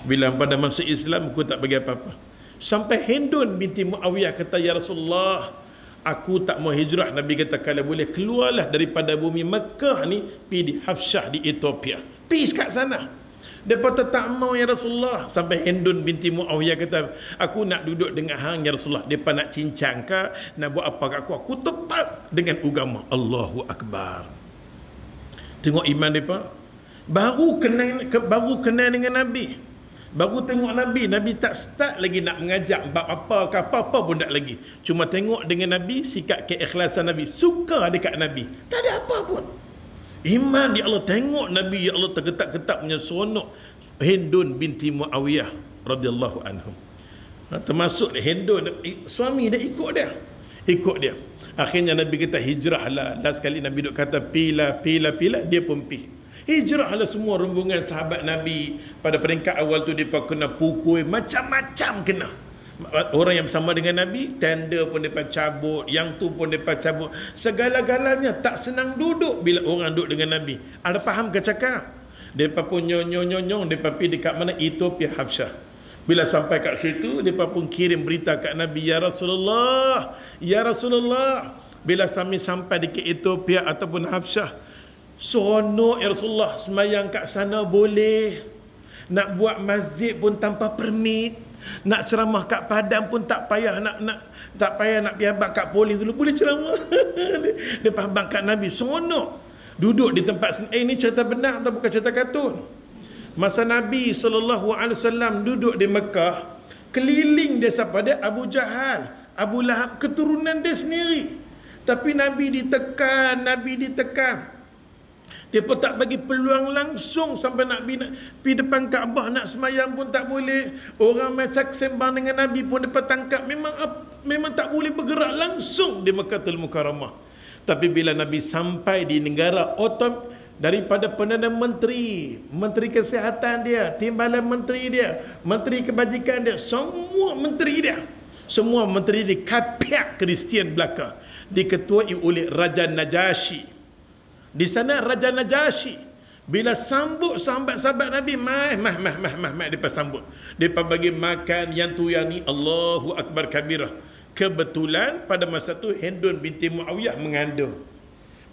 Bila hangpa dah masuk Islam, aku tak bagi apa-apa. Sampai Hindun binti Muawiyah kata, ya Rasulullah, aku tak mau hijrah. Nabi kata, kalau boleh keluarlah daripada bumi Mekah ni, pergi di Hafsah di Ethiopia. Pergi kat sana. Mereka tak mau, ya Rasulullah. Sampai Hindun binti Muawiyah kata, aku nak duduk dengan hang, ya Rasulullah. Mereka nak cincang ke, nak buat apa kat aku. Aku tetap dengan agama. Allahu Akbar. Tengok iman mereka. Baru kenal dengan Nabi. Baru tengok Nabi. Nabi tak start lagi nak mengajak bab apa pun tak lagi. Cuma tengok dengan Nabi, sikap keikhlasan Nabi. Suka dekat Nabi. Tak ada apa pun. Iman di Allah. Tengok Nabi, ya Allah, tergetak-getak punya seronok. Hindun binti Muawiyah radhiyallahu anhum. Termasuk Hindun, suami dia ikut dia. Akhirnya Nabi kata hijrahlah. Last sekali Nabi duk kata pila, dia pun pi. Hijrahlah semua rombongan sahabat Nabi. Pada peringkat awal tu dia kena pukul macam-macam kena. Orang yang bersama dengan Nabi, tenda pun mereka cabut, yang tu pun mereka cabut. Segala-galanya tak senang duduk bila orang duduk dengan Nabi. Ada faham ke cakap? Mereka pun nyong-nyong, mereka pergi dekat mana? Ethiopia, Habsyah. Bila sampai kat situ, mereka pun kirim berita kat Nabi, Ya Rasulullah, Ya Rasulullah. Bila kami sampai di Ethiopia ataupun Habsyah, seronok ya Rasulullah, semayang kat sana boleh. Nak buat masjid pun tanpa permit. Nak ceramah kat Padang pun tak payah nak pergi habaq kat polis dulu, boleh ceramah. Dia habaq kat Nabi, seronok. Duduk di tempat ini cerita benar atau bukan cerita kartun. Masa Nabi SAW duduk di Mekah, keliling dia siapa dia? Abu Jahal, Abu Lahab, keturunan dia sendiri. Tapi Nabi ditekan. Dia pun tak bagi peluang langsung sampai Nabi nak pergi depan Kaabah nak semayang pun tak boleh. Orang macam sembang dengan Nabi pun dia tangkap. Memang tak boleh bergerak langsung di Mekkatul Mukarramah. Tapi bila Nabi sampai di negara daripada Perdana Menteri Kesihatan dia, Timbalan Menteri dia, Menteri Kebajikan dia, semua menteri dia kapiak Kristian belaka, diketuai oleh Raja Najasyi. Di sana Raja Najasyi bila sambut sahabat-sahabat Nabi, dia sambut, dia bagi makan yang tu yang ni, Allahu Akbar kabirah. Kebetulan pada masa tu Hindun binti Muawiyah mengandung.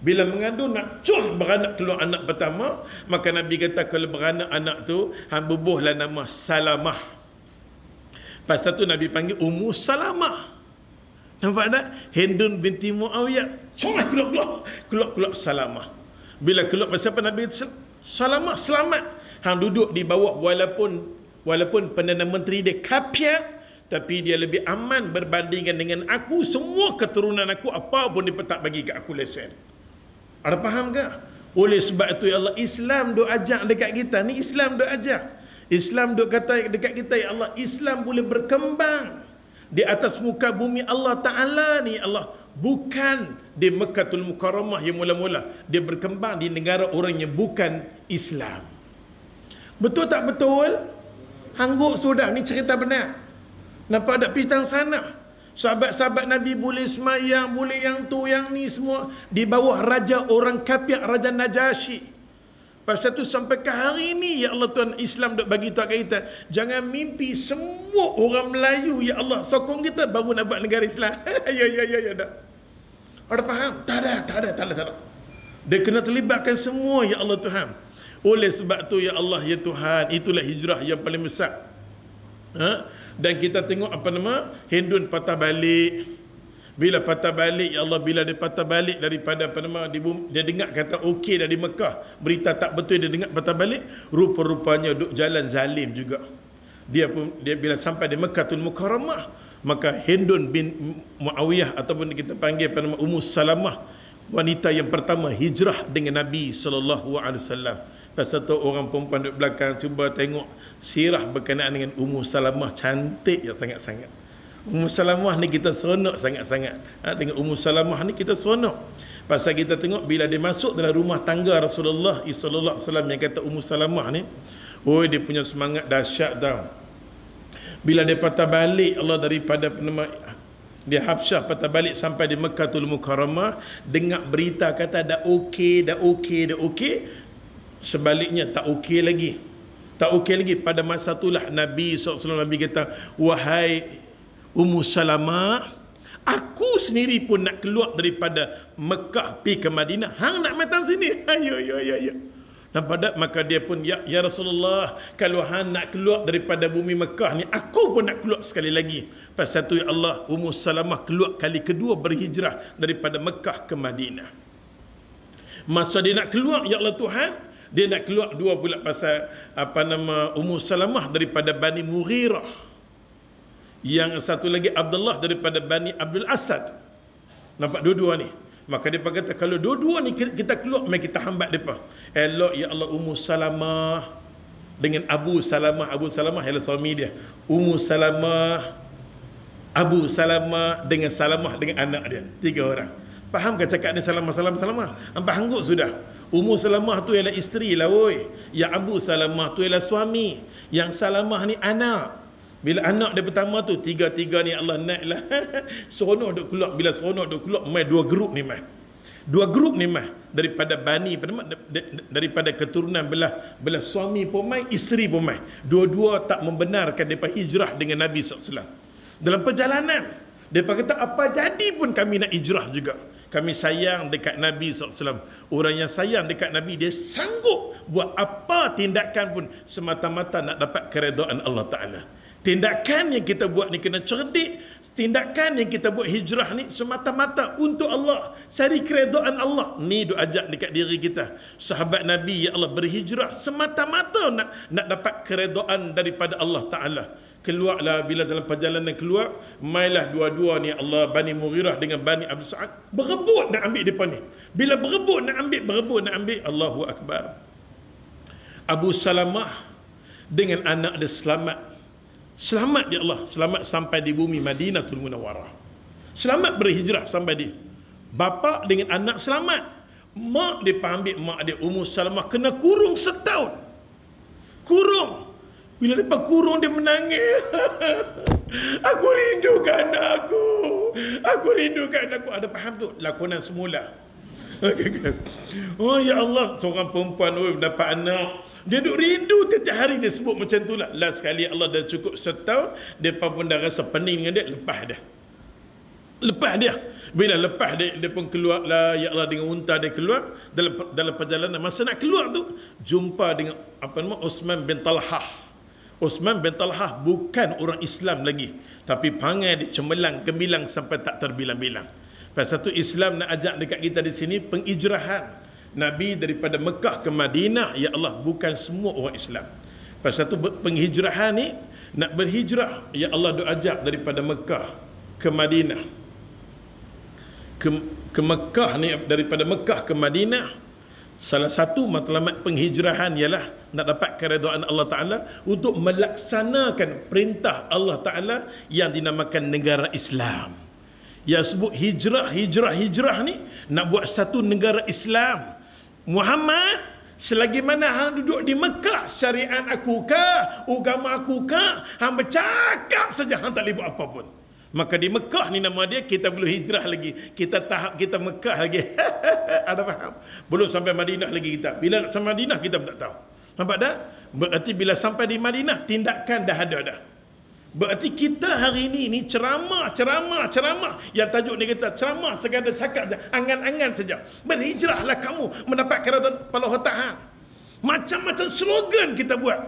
Bila mengandung nak beranak keluar anak pertama, maka Nabi kata kalau beranak anak tu hang bubuhlah nama Salamah. Pasal tu Nabi panggil Ummu Salamah. Nampak tak? Hindun binti Muawiyah keluar Salamah. Bila keluar pasal apa Nabi Salamah selamat. Hang duduk di bawah walaupun Perdana Menteri dia kapiat, tapi dia lebih aman berbandingkan dengan aku. Semua keturunan aku apa pun dia tak bagi kat aku lesen. Ada faham ke? Oleh sebab itu ya Allah, Islam duk ajak dekat kita ni, Islam duk ajak. Islam duk kata dekat kita, ya Allah, Islam boleh berkembang di atas muka bumi Allah Ta'ala ni, Allah. Bukan di Mekkatul Mukarramah yang mula-mula. Dia berkembang di negara orang yang bukan Islam. Betul tak betul? Hangguk sudah, ni cerita benar. Nampak tak pitang sana? Sahabat-sahabat Nabi boleh semayang, boleh yang tu, yang ni semua di bawah raja orang kafir, Raja Najasyi. Pasal tu sampai ke hari ni, ya Allah Tuhan, Islam duk bagi tahu kat kita, jangan mimpi semua orang Melayu, ya Allah, sokong kita baru nak buat negara Islam. ya dah. Ada faham? Tak ada. Dia kena terlibatkan semua, ya Allah Tuhan. Oleh sebab tu, ya Allah, ya Tuhan, itulah hijrah yang paling besar. Dan kita tengok Hindun patah balik. Bila patah balik, ya Allah, bila dia patah balik daripada dia dengar kata okey dari Mekah, berita tak betul, dia dengar patah balik, rupa-rupanya duk jalan zalim juga. Dia bila sampai di Mekkatul Mukarramah, maka Hindun bin Muawiyah ataupun kita panggil Ummu Salamah, wanita yang pertama hijrah dengan Nabi SAW. Pasal tu orang perempuan duduk belakang, cuba tengok sirah berkenaan dengan Ummu Salamah, cantik ya sangat-sangat. Ummu Salamah ni kita seronok sangat-sangat. Dengan Ummu Salamah ni kita seronok. Pasal kita tengok bila dia masuk dalam rumah tangga Rasulullah SAW yang kata Ummu Salamah ni, dia punya semangat dahsyat tau. Bila dia patah balik Allah daripada dia Habsyah, patah balik sampai di Mekkatul Mukarramah, dengar berita kata dah okey. Sebaliknya tak okey lagi. Pada masa itulah Nabi SAW Nabi kata, wahai Ummu Salamah, aku sendiri pun nak keluar daripada Mekah pergi ke Madinah. Hang nak datang sini? Ya. Nampak tak? Maka dia pun, ya Rasulullah, kalau hang nak keluar daripada bumi Mekah ni, aku pun nak keluar sekali lagi. Pasal tu ya Allah, Ummu Salamah keluar kali kedua berhijrah daripada Mekah ke Madinah. Masa dia nak keluar, ya Allah Tuhan, dia nak keluar dua pula pasal Ummu Salamah daripada Bani Mughirah. Yang satu lagi Abdullah daripada Bani Abdul Asad. Nampak dua-dua ni. Maka dia kata kalau dua-dua ni kita keluar, mari kita hambat depa. Elok ya Allah, Ummu Salamah dengan Abu Salamah. Abu Salamah ialah suami dia. Ummu Salamah, Abu Salamah dengan Salamah dengan anak dia. 3 orang. Faham ke cakap ni Salamah? Nampak hanggut sudah. Ummu Salamah tu ialah isteri lah woi. Yang Abu Salamah tu ialah suami. Yang Salamah ni anak. Bila anak dia pertama tu, tiga-tiga ni Allah naiklah. Seronok duk keluar. Bila seronok duk keluar, mai dua grup ni mai. Dua grup ni mah daripada bani, daripada keturunan belah suami pun mai, isteri pun mai. Dua-dua tak membenarkan depa hijrah dengan Nabi SAW. Dalam perjalanan depa kata apa jadi pun kami nak hijrah juga. Kami sayang dekat Nabi SAW. Orang yang sayang dekat Nabi, dia sanggup buat apa tindakan pun semata-mata nak dapat keredaan Allah Ta'ala. Tindakan yang kita buat ni kena cerdik. Tindakan yang kita buat hijrah ni semata-mata untuk Allah, cari keredaan Allah. Ni duk ajak dekat diri kita. Sahabat Nabi, ya Allah, berhijrah semata-mata nak dapat keredaan daripada Allah Ta'ala. Keluarlah, bila dalam perjalanan keluar, mailah dua-dua ni Allah, Bani Mughirah dengan Bani Abdul Sa'ad, berebut nak ambil depan ni. Bila berebut nak ambil, Allahu Akbar. Abu Salamah dengan anak dia selamat. Selamat ya Allah, selamat sampai di bumi Madinatul Munawwarah. Selamat berhijrah sampai di. Bapa dengan anak selamat. Mak dia ambil mak dia Ummu Salamah kena kurung setahun. Kurung. Bila dia kurung dia menangis. Aku rindukan anakku. Aku rindukan anakku. Ada faham tu lakonan semula. Oh ya Allah, seorang perempuan dapat anak, dia duk rindu setiap hari, dia sebut macam tu lah. Last sekali Allah dah cukup setahun, depa pun dah rasa pening dengan dia, lepas dia. Bila lepas dia pun keluar lah, ya Allah, dengan unta dia keluar dalam perjalanan. Masa nak keluar tu jumpa dengan Uthman bin Talhah. Uthman bin Talhah bukan orang Islam lagi, tapi pangai dia cemerlang gemilang sampai tak terbilang-bilang. Pasal satu Islam nak ajak dekat kita di sini pengijrahan Nabi daripada Mekah ke Madinah, ya Allah, bukan semua orang Islam. Pasal satu penghijrahan ni nak berhijrah, ya Allah, duk ajak daripada Mekah ke Madinah. Ke Mekah ni, daripada Mekah ke Madinah, salah satu matlamat penghijrahan ialah nak dapat keredaan Allah Ta'ala untuk melaksanakan perintah Allah Ta'ala yang dinamakan negara Islam. Yang sebut hijrah ni nak buat satu negara Islam. Muhammad, selagi mana hang duduk di Mekah, syariat aku kah, agama aku kah, hang bercakap saja, hang tak boleh buat apa pun. Maka di Mekah ni nama dia, kita belum hijrah lagi, kita tahap kita Mekah lagi. Ada faham? Belum sampai Madinah lagi kita. Bila nak sampai Madinah kita pun tak tahu. Nampak tak? Berarti bila sampai di Madinah, tindakan dah ada dah. Berarti kita hari ini ceramah. Yang tajuk ni kata ceramah sekadar cakap je, angan-angan saja. Berhijrahlah kamu mendapat keredaan Allah Ta'ala. Macam-macam slogan kita buat.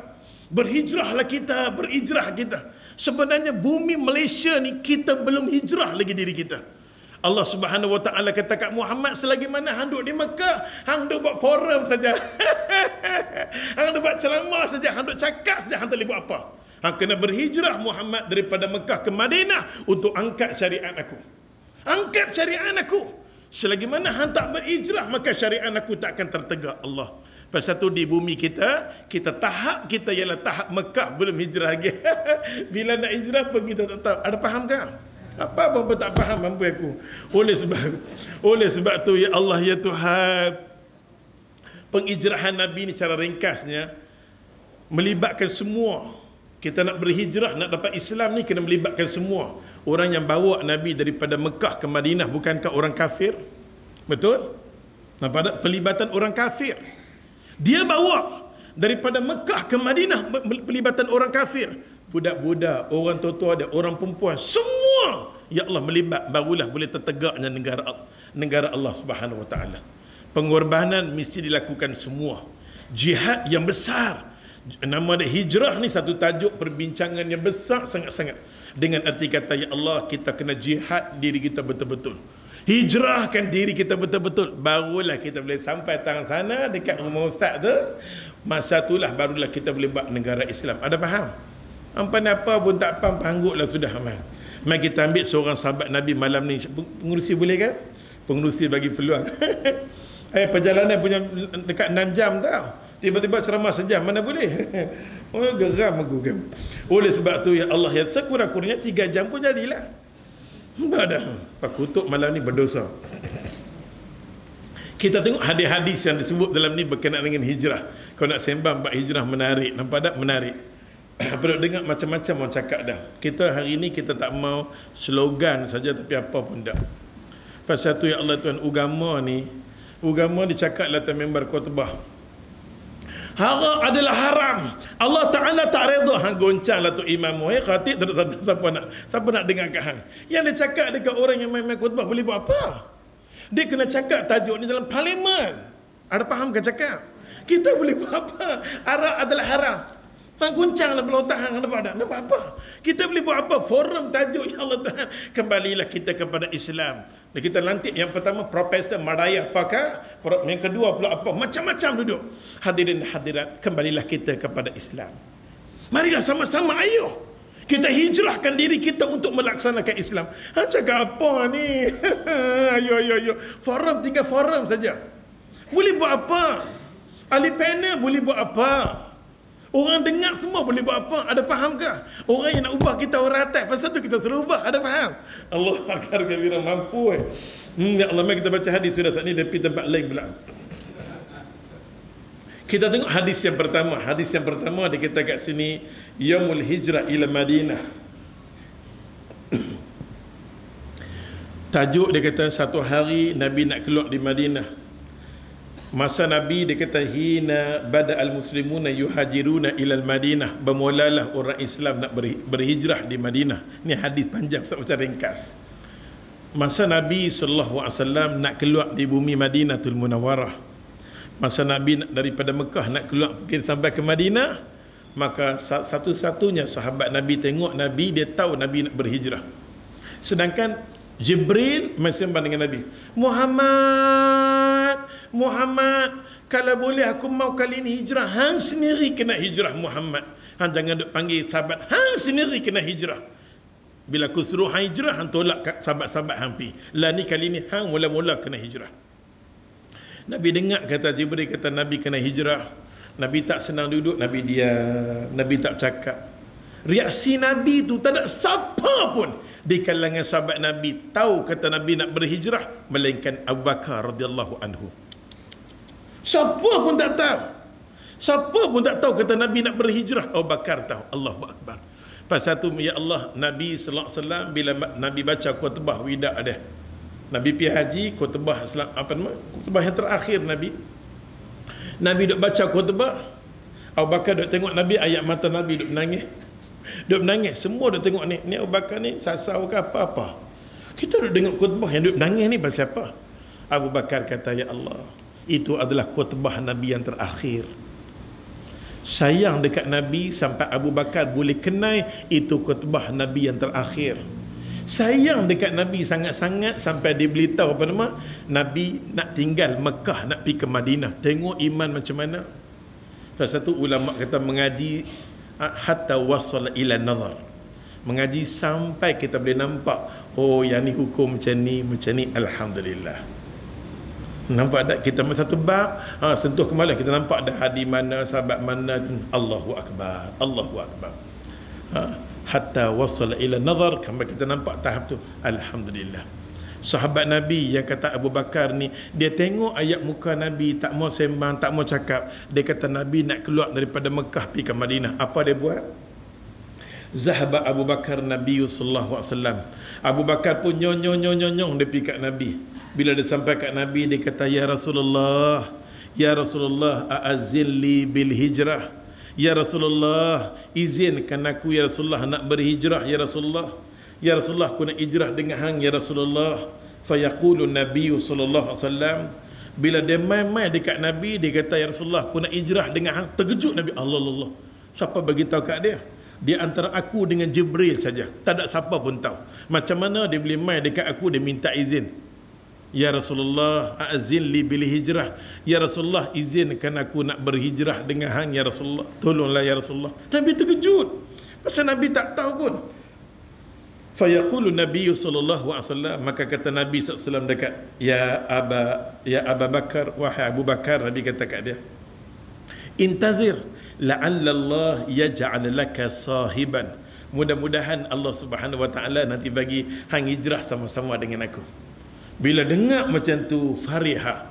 Berhijrahlah kita, berhijrah kita. Sebenarnya bumi Malaysia ni kita belum hijrah lagi diri kita. Allah Subhanahu Wa Ta'ala kata kat Muhammad, selagi mana hang duduk di Mekah, hang duduk buat forum saja. Hang duduk buat ceramah saja, hang duduk cakap saja, hang tak boleh buat apa. Hang kena berhijrah Muhammad daripada Mekah ke Madinah untuk angkat syariat aku. Angkat syariat aku. Selagi mana hang tak berhijrah, maka syariat aku tak akan tertegak Allah. Pasal tu di bumi kita tahap kita ialah tahap Mekah, belum hijrah lagi. Bila nak hijrah pun kita tak tahu. Ada faham ke? Apa tak faham mampu aku. Oleh sebab tu ya Allah ya Tuhan, pengijrahan Nabi ni cara ringkasnya melibatkan semua. Kita nak berhijrah, nak dapat Islam ni kena melibatkan semua. Orang yang bawa Nabi daripada Mekah ke Madinah bukankah orang kafir? Betul? Nampak tak? Pelibatan orang kafir. Dia bawa daripada Mekah ke Madinah, pelibatan orang kafir. Budak-budak, orang tua-tua ada, orang perempuan, semua ya Allah melibat, barulah boleh tertegaknya negara Allah Subhanahu Wa Ta'ala. Pengorbanan mesti dilakukan semua. Jihad yang besar. Nama dia hijrah ni satu tajuk perbincangan yang besar sangat-sangat. Dengan arti kata ya Allah, kita kena jihad diri kita betul-betul. Hijrahkan diri kita betul-betul, barulah kita boleh sampai tangan sana dekat rumah ustaz tu. Masa itulah barulah kita boleh buat negara Islam. Ada faham? Apa pun tak faham, pangguklah sudah aman. Mari kita ambil seorang sahabat Nabi malam ni. Pengurusi boleh kan? Pengurusi bagi peluang. Perjalanan punya dekat 6 jam tau. Tiba-tiba ceramah sejam, mana boleh? Oh, geram aku kan. Oleh sebab tu ya Allah, ya sekurang-kurangnya 3 jam pun jadilah. Dah. Pak Kutuk malam ni berdosa. Kita tengok hadis-hadis yang disebut dalam ni berkenaan dengan hijrah. Kau nak sembang bab hijrah menarik. Nampak tak? Menarik. Perlu dengar macam-macam orang cakap dah. Kita hari ni kita tak mau slogan saja, tapi apa pun dah. Pasal tu ya Allah Tuhan, agama dicakap lah atas mimbar khutbah. Haram adalah haram. Allah Ta'ala tak reda. Hang goncang lah tu imam. Khatib siapa nak dengar kat hang. Yang dia cakap dekat orang yang main-main khutbah boleh buat apa? Dia kena cakap tajuk ni dalam parlimen. Ada faham kan cakap? Kita boleh buat apa? Arak adalah haram. Hang goncang lah belah otak hang. Nampak apa? Kita boleh buat apa? Forum tajuk ya Allah Tuhan. Kembalilah kita kepada Islam. Dan kita lantik yang pertama Profesor Madaya Pakar. Yang kedua pula apa? Macam-macam duduk. Hadirin hadirat, kembalilah kita kepada Islam. Marilah sama-sama ayo. Kita hijrahkan diri kita untuk melaksanakan Islam. Cakap apa ni? Ayo. Forum, tinggal forum saja. Boleh buat apa? Ahli panel boleh buat apa? Orang dengar semua boleh buat apa? Ada faham ke? Orang yang nak ubah kita orang atas, pasal tu kita suruh ubah. Ada faham? Allah akbar kabira, mampu. Ya Allah, mari kita baca hadis sudah saat ni dari tempat lain pula. Kita tengok hadis yang pertama. Hadis yang pertama dia kata kat sini, Yaumul Hijrah ila Madinah. Tajuk dia kata satu hari Nabi nak keluar di Madinah. Masa Nabi dia kata hina bada al-muslimuna yuhajiruna ilal Madinah, bermulalah orang Islam nak berhijrah di Madinah. Ni hadis panjang macam ringkas. Masa Nabi sallallahu alaihi wasallam nak keluar di bumi Madinatul Munawwarah. Masa Nabi daripada Mekah nak keluar mungkin sampai ke Madinah, maka satu-satunya sahabat Nabi tengok Nabi, dia tahu Nabi nak berhijrah. Sedangkan Jibril masih sembang dengan Nabi. Muhammad, kalau boleh aku mau kali ini hijrah. Hang sendiri kena hijrah Muhammad. Hang jangan duk panggil sahabat. Hang sendiri kena hijrah. Bila aku suruh hang hijrah, hang tolak sahabat-sahabat hang pi. Lah ni kali ni hang mula-mula kena hijrah. Nabi dengar kata Jibril kata Nabi kena hijrah. Nabi tak senang duduk, Nabi diam, Nabi tak cakap. Reaksi Nabi tu tak ada siapa pun di kalangan sahabat Nabi tahu kata Nabi nak berhijrah melainkan Abu Bakar radhiyallahu anhu. Siapa pun tak tahu. Siapa pun tak tahu kata Nabi nak berhijrah. Abu Bakar tahu. Allahu Akbar. Pasal tu ya Allah, Nabi sallallahu alaihi wasallam bila Nabi baca khutbah wida dia. Nabi pergi haji, khutbah khutbah yang terakhir Nabi duk baca khutbah. Abu Bakar duk tengok Nabi, ayat mata Nabi duk menangis. Duk menangis, semua duk tengok ni Abu Bakar ni sasau ke apa-apa. Kita duk tengok khutbah yang duk menangis ni pasal apa? Abu Bakar kata, ya Allah, itu adalah khutbah Nabi yang terakhir. Sayang dekat Nabi sampai Abu Bakar boleh kenai itu khutbah Nabi yang terakhir. Sayang dekat Nabi sangat-sangat sampai dia beritahu apa nama, Nabi nak tinggal Mekah, nak pergi ke Madinah. Tengok iman macam mana. Pasal tu ulama kata mengaji hatta wasala ila nazar. Mengaji sampai kita boleh nampak, oh yang ni hukum macam ni, alhamdulillah. Nampak tak kita satu bab sentuh kemalan kita nampak dah hadis mana, sahabat mana, Allahu Akbar, Allahu Akbar. Hatta wasala ila nazar, sampai kita nampak tahap tu, alhamdulillah. Sahabat Nabi yang kata Abu Bakar ni, dia tengok ayat muka Nabi, tak mau sembang, tak mau cakap. Dia kata Nabi nak keluar daripada Mekah pergi ke Madinah. Apa dia buat? Zahaba Abu Bakar Nabi sallallahu alaihi wasallam. Abu Bakar pun nyong dia pergi kat Nabi. Bila dia sampai kat Nabi, dia kata, ya Rasulullah, a'azil li bil hijrah. Ya Rasulullah, izinkan aku ya Rasulullah nak berhijrah ya Rasulullah. Ya Rasulullah, aku nak hijrah dengan hang ya Rasulullah. Fayaqulu Nabi sallallahu alaihi wasallam, bila dia main-main dekat Nabi, dia kata, ya Rasulullah, aku nak hijrah dengan hang. Terkejut Nabi, Allah. Siapa bagi tahu kat dia? Dia antara aku dengan Jibril saja. Tak ada siapa pun tahu. Macam mana dia boleh main dekat aku, dia minta izin. Ya Rasulullah, a'zin li bil hijrah. Ya Rasulullah, izinkan aku nak berhijrah dengan hang ya Rasulullah. Tolonglah ya Rasulullah. Nabi terkejut. Pasal Nabi tak tahu pun. Fayaqulu Nabi sallallahu alaihi wasallam, maka kata Nabi sallallahu alaihi wasallam dekat ya Abu Bakar, wahai Abu Bakar, Nabi kata kat dia, intazir la'alla Allah yaj'al laka sahiban. Mudah-mudahan Allah Subhanahu wa taala nanti bagi hang hijrah sama-sama dengan aku. Bila dengar macam tu, fariha.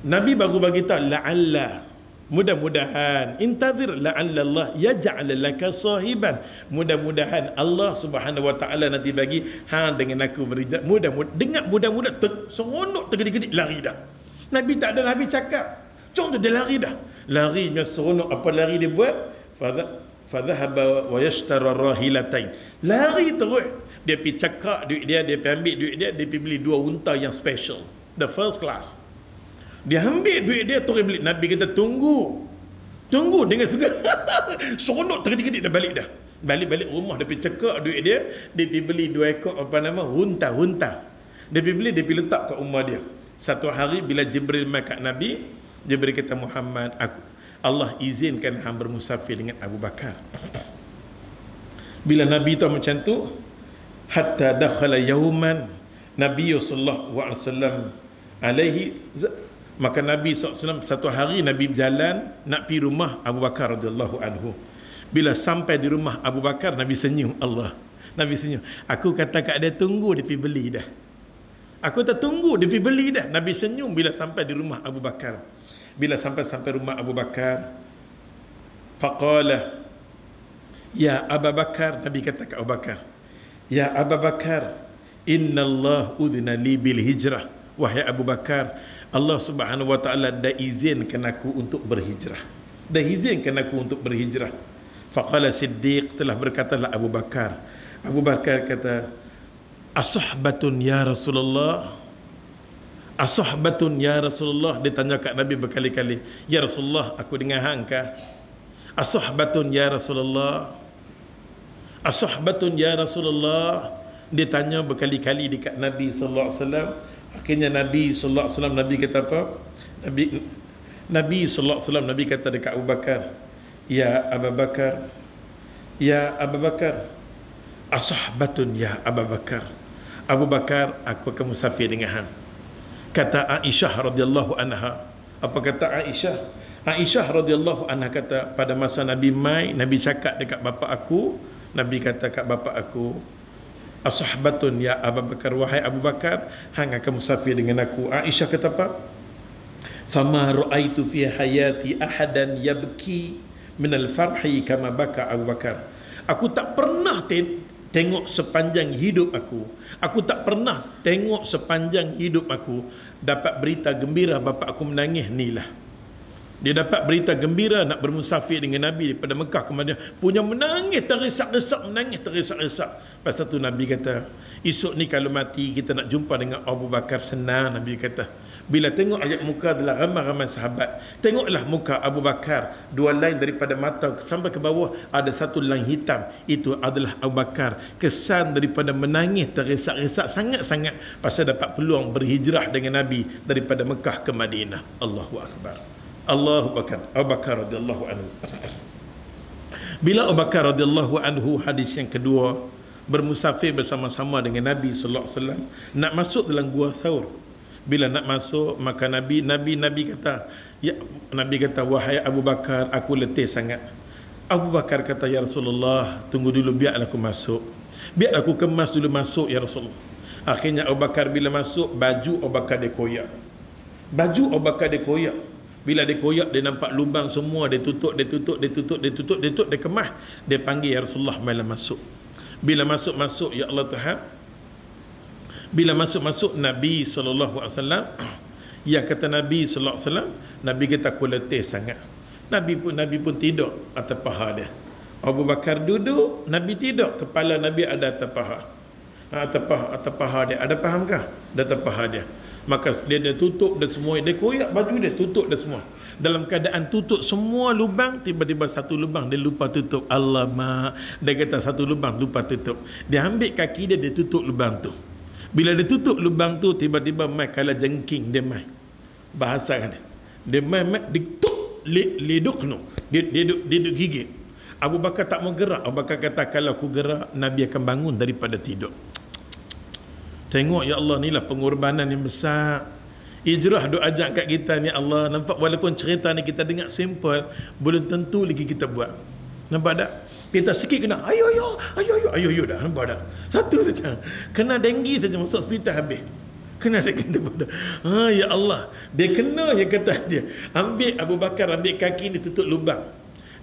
Nabi baru bagi tahu la'alla. Mudah-mudahan intazir la'alla Allah yaj'al laka sahiban. Mudah-mudahan Allah Subhanahu wa taala nanti bagi hang dengan aku berhijrah. Mudah-mudahan seronok tergedik-gedik lari dah. Nabi tak ada, Nabi cakap. Contoh dia lari dah. Larinya seronok, apa lari dia buat? Fadhahaba wa yashtara rahilatain. Lari terus. Dia pergi cakap duit dia pergi ambil duit dia pergi beli 2 unta yang special, the first class. Dia ambil duit dia terus beli. Nabi kata tunggu dengan segala seronok tergedik-gedik dah balik dah. Balik rumah dia pergi cekak duit dia pergi beli 2 ekor unta. Dia pergi beli, dia pergi letak kat rumah dia. Satu hari bila Jibril mai kat Nabi, Jibril kata, Muhammad, Allah izinkan hang bermusafir dengan Abu Bakar. Bila Nabi tahu macam tu, hatta dakhala yauman Nabi sallallahu alaihi wasallam maka Nabi SAW satu hari Nabi berjalan nak pergi rumah Abu Bakar radhiyallahu anhu. Bila sampai di rumah Abu Bakar, Nabi senyum. Nabi senyum. Aku kata kat dia tunggu dia pergi beli dah. Aku tak tunggu dia pergi beli dah. Nabi senyum bila sampai di rumah Abu Bakar. Bila sampai rumah Abu Bakar, faqala ya Abu Bakar, Nabi kata kat Abu Bakar, ya Abu Bakar, innallah udhina li bil hijrah. Wahai Abu Bakar, Allah Subhanahu wa taala dah izinkan aku untuk berhijrah. Faqala Siddiq, telah berkatalah Abu Bakar. Abu Bakar kata, asahbatun ya Rasulullah. Asahbatun ya Rasulullah. Dia tanya kat Nabi berkali-kali, ya Rasulullah, aku dengan hang kah? Asahbatun ya Rasulullah. Asahbatun ya Rasulullah. Dia tanya berkali-kali dekat Nabi sallallahu alaihi wasallam. Akhirnya Nabi sallallahu alaihi wasallam, Nabi kata apa? Nabi sallallahu alaihi wasallam, Nabi kata dekat Abu Bakar, ya Abu Bakar, ya Abu Bakar, asahbatun ya Abu Bakar. Abu Bakar, aku akan musafir dengan hang. Kata Aisyah radhiyallahu anha. Apa kata Aisyah? Aisyah radhiyallahu anha kata, pada masa Nabi mai, Nabi cakap dekat bapa aku, Nabi kata kat bapa aku, asahbatun ya Abu Bakar, wahai Abu Bakar, hang akan musafir dengan aku. Aisyah kata apa? Fama ra'aitu fi hayati ahadan yabki minal farhi kama baka Abu Bakar. Aku tak pernah tengok sepanjang hidup aku. Aku tak pernah tengok sepanjang hidup aku dapat berita gembira bapa aku menangis ni lah. Dia dapat berita gembira nak bermusafir dengan Nabi daripada Mekah ke Madinah, punya menangis terisak-risak, Pasal tu Nabi kata, esok ni kalau mati kita nak jumpa dengan Abu Bakar senang. Nabi kata, bila tengok ayat muka adalah ramai-ramai sahabat, tengoklah muka Abu Bakar, 2 line daripada mata sampai ke bawah ada 1 line hitam, itu adalah Abu Bakar. Kesan daripada menangis terisak-risak sangat-sangat pasal dapat peluang berhijrah dengan Nabi daripada Mekah ke Madinah. Allahu Akbar. Allahu Akbar. Abu Bakar radhiyallahu anhu. Bila Abu Bakar radhiyallahu anhu, hadis yang kedua, bermusafir bersama-sama dengan Nabi sallallahu alaihi wasallam, nak masuk dalam Gua Thaur. Bila nak masuk, maka Nabi kata, ya, Nabi kata, wahai Abu Bakar, aku letih sangat. Abu Bakar kata, ya Rasulullah, tunggu dulu, biarlah aku masuk. Biar aku kemas dulu masuk, ya Rasulullah. Akhirnya Abu Bakar bila masuk, baju Abu Bakar dia koyak. Bila dia koyak, dia nampak lubang semua, dia tutup, dia kemas. Dia panggil, ya Rasulullah, marilah masuk. Bila masuk, ya Allah Tuhan. Bila masuk Nabi SAW, yang kata Nabi SAW, Nabi kata aku letih sangat. Nabi pun tidur atas paha dia. Abu Bakar duduk, Nabi tidur, kepala Nabi ada atas paha. Atas paha dia. Ada fahamkah? Ada atas paha dia. Maka dia tutup dah semua, dia koyak baju dia, tutup dah semua. Dalam keadaan tutup semua lubang, tiba-tiba satu lubang dia lupa tutup. Alamak, dia kata satu lubang lupa tutup. Dia ambil kaki dia tutup lubang tu. Bila dia tutup lubang tu, tiba-tiba mai kala jengking dia mai. Bahasa kan dia mai dituk liduknu. Dia duduk gigit. Abu Bakar tak mau gerak. Abu Bakar kata, kalau aku gerak, Nabi akan bangun daripada tidur. Tengok ya Allah, inilah pengorbanan yang besar. Hijrah duk ajak kat kita ni Allah. Nampak walaupun cerita ni kita dengar simple, belum tentu lagi kita buat. Nampak tak? Kita sikit kena ayo dah. Nampak tak? Satu saja. Kena denggi saja masuk hospital habis. Kena dia kena bodoh. Ha, ya Allah. Dia kena yang kata dia. Ambil Abu Bakar, ambil kaki ni tutup lubang.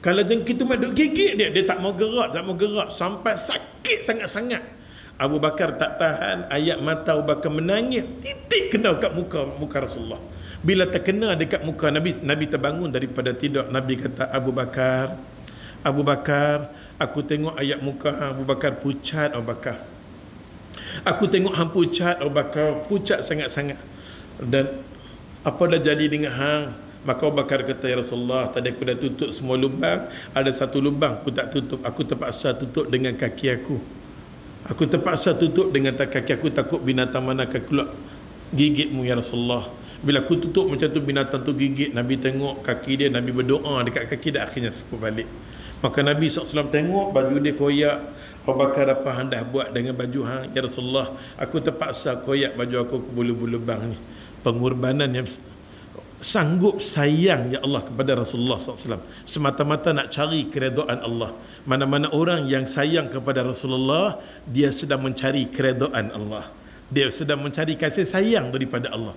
Kalau jengki tu duk gigit dia, dia tak mau gerak, tak mau gerak. Sampai sakit sangat-sangat. Abu Bakar tak tahan, ayat mata Abu Bakar menangis. Titik kena kat muka Rasulullah. Bila terkena dekat muka Nabi terbangun daripada tidur. Nabi kata, Abu Bakar, aku tengok ayat muka Abu Bakar pucat. Abu Bakar, aku tengok hang pucat. Abu Bakar pucat sangat-sangat. Dan apa dah jadi dengan hang? Maka Abu Bakar kata, ya Rasulullah, tadi aku dah tutup semua lubang, ada satu lubang aku tak tutup. Aku terpaksa tutup dengan kaki aku. Aku terpaksa tutup dengan kaki aku, takut binatang mana akan keluar gigitmu ya Rasulullah. Bila aku tutup macam tu, binatang tu gigit. Nabi tengok kaki dia, Nabi berdoa dekat kaki dia, akhirnya sembuh balik. Maka Nabi SAW tengok baju dia koyak. Abu Bakar, apa hendak buat dengan baju hang? Ya Rasulullah, aku terpaksa koyak baju aku ke bulu-bulu lubang ni. Pengorbanan yang sanggup sayang ya Allah kepada Rasulullah SAW, semata-mata nak cari keredaan Allah. Mana-mana orang yang sayang kepada Rasulullah, dia sedang mencari keredaan Allah, dia sedang mencari kasih sayang daripada Allah.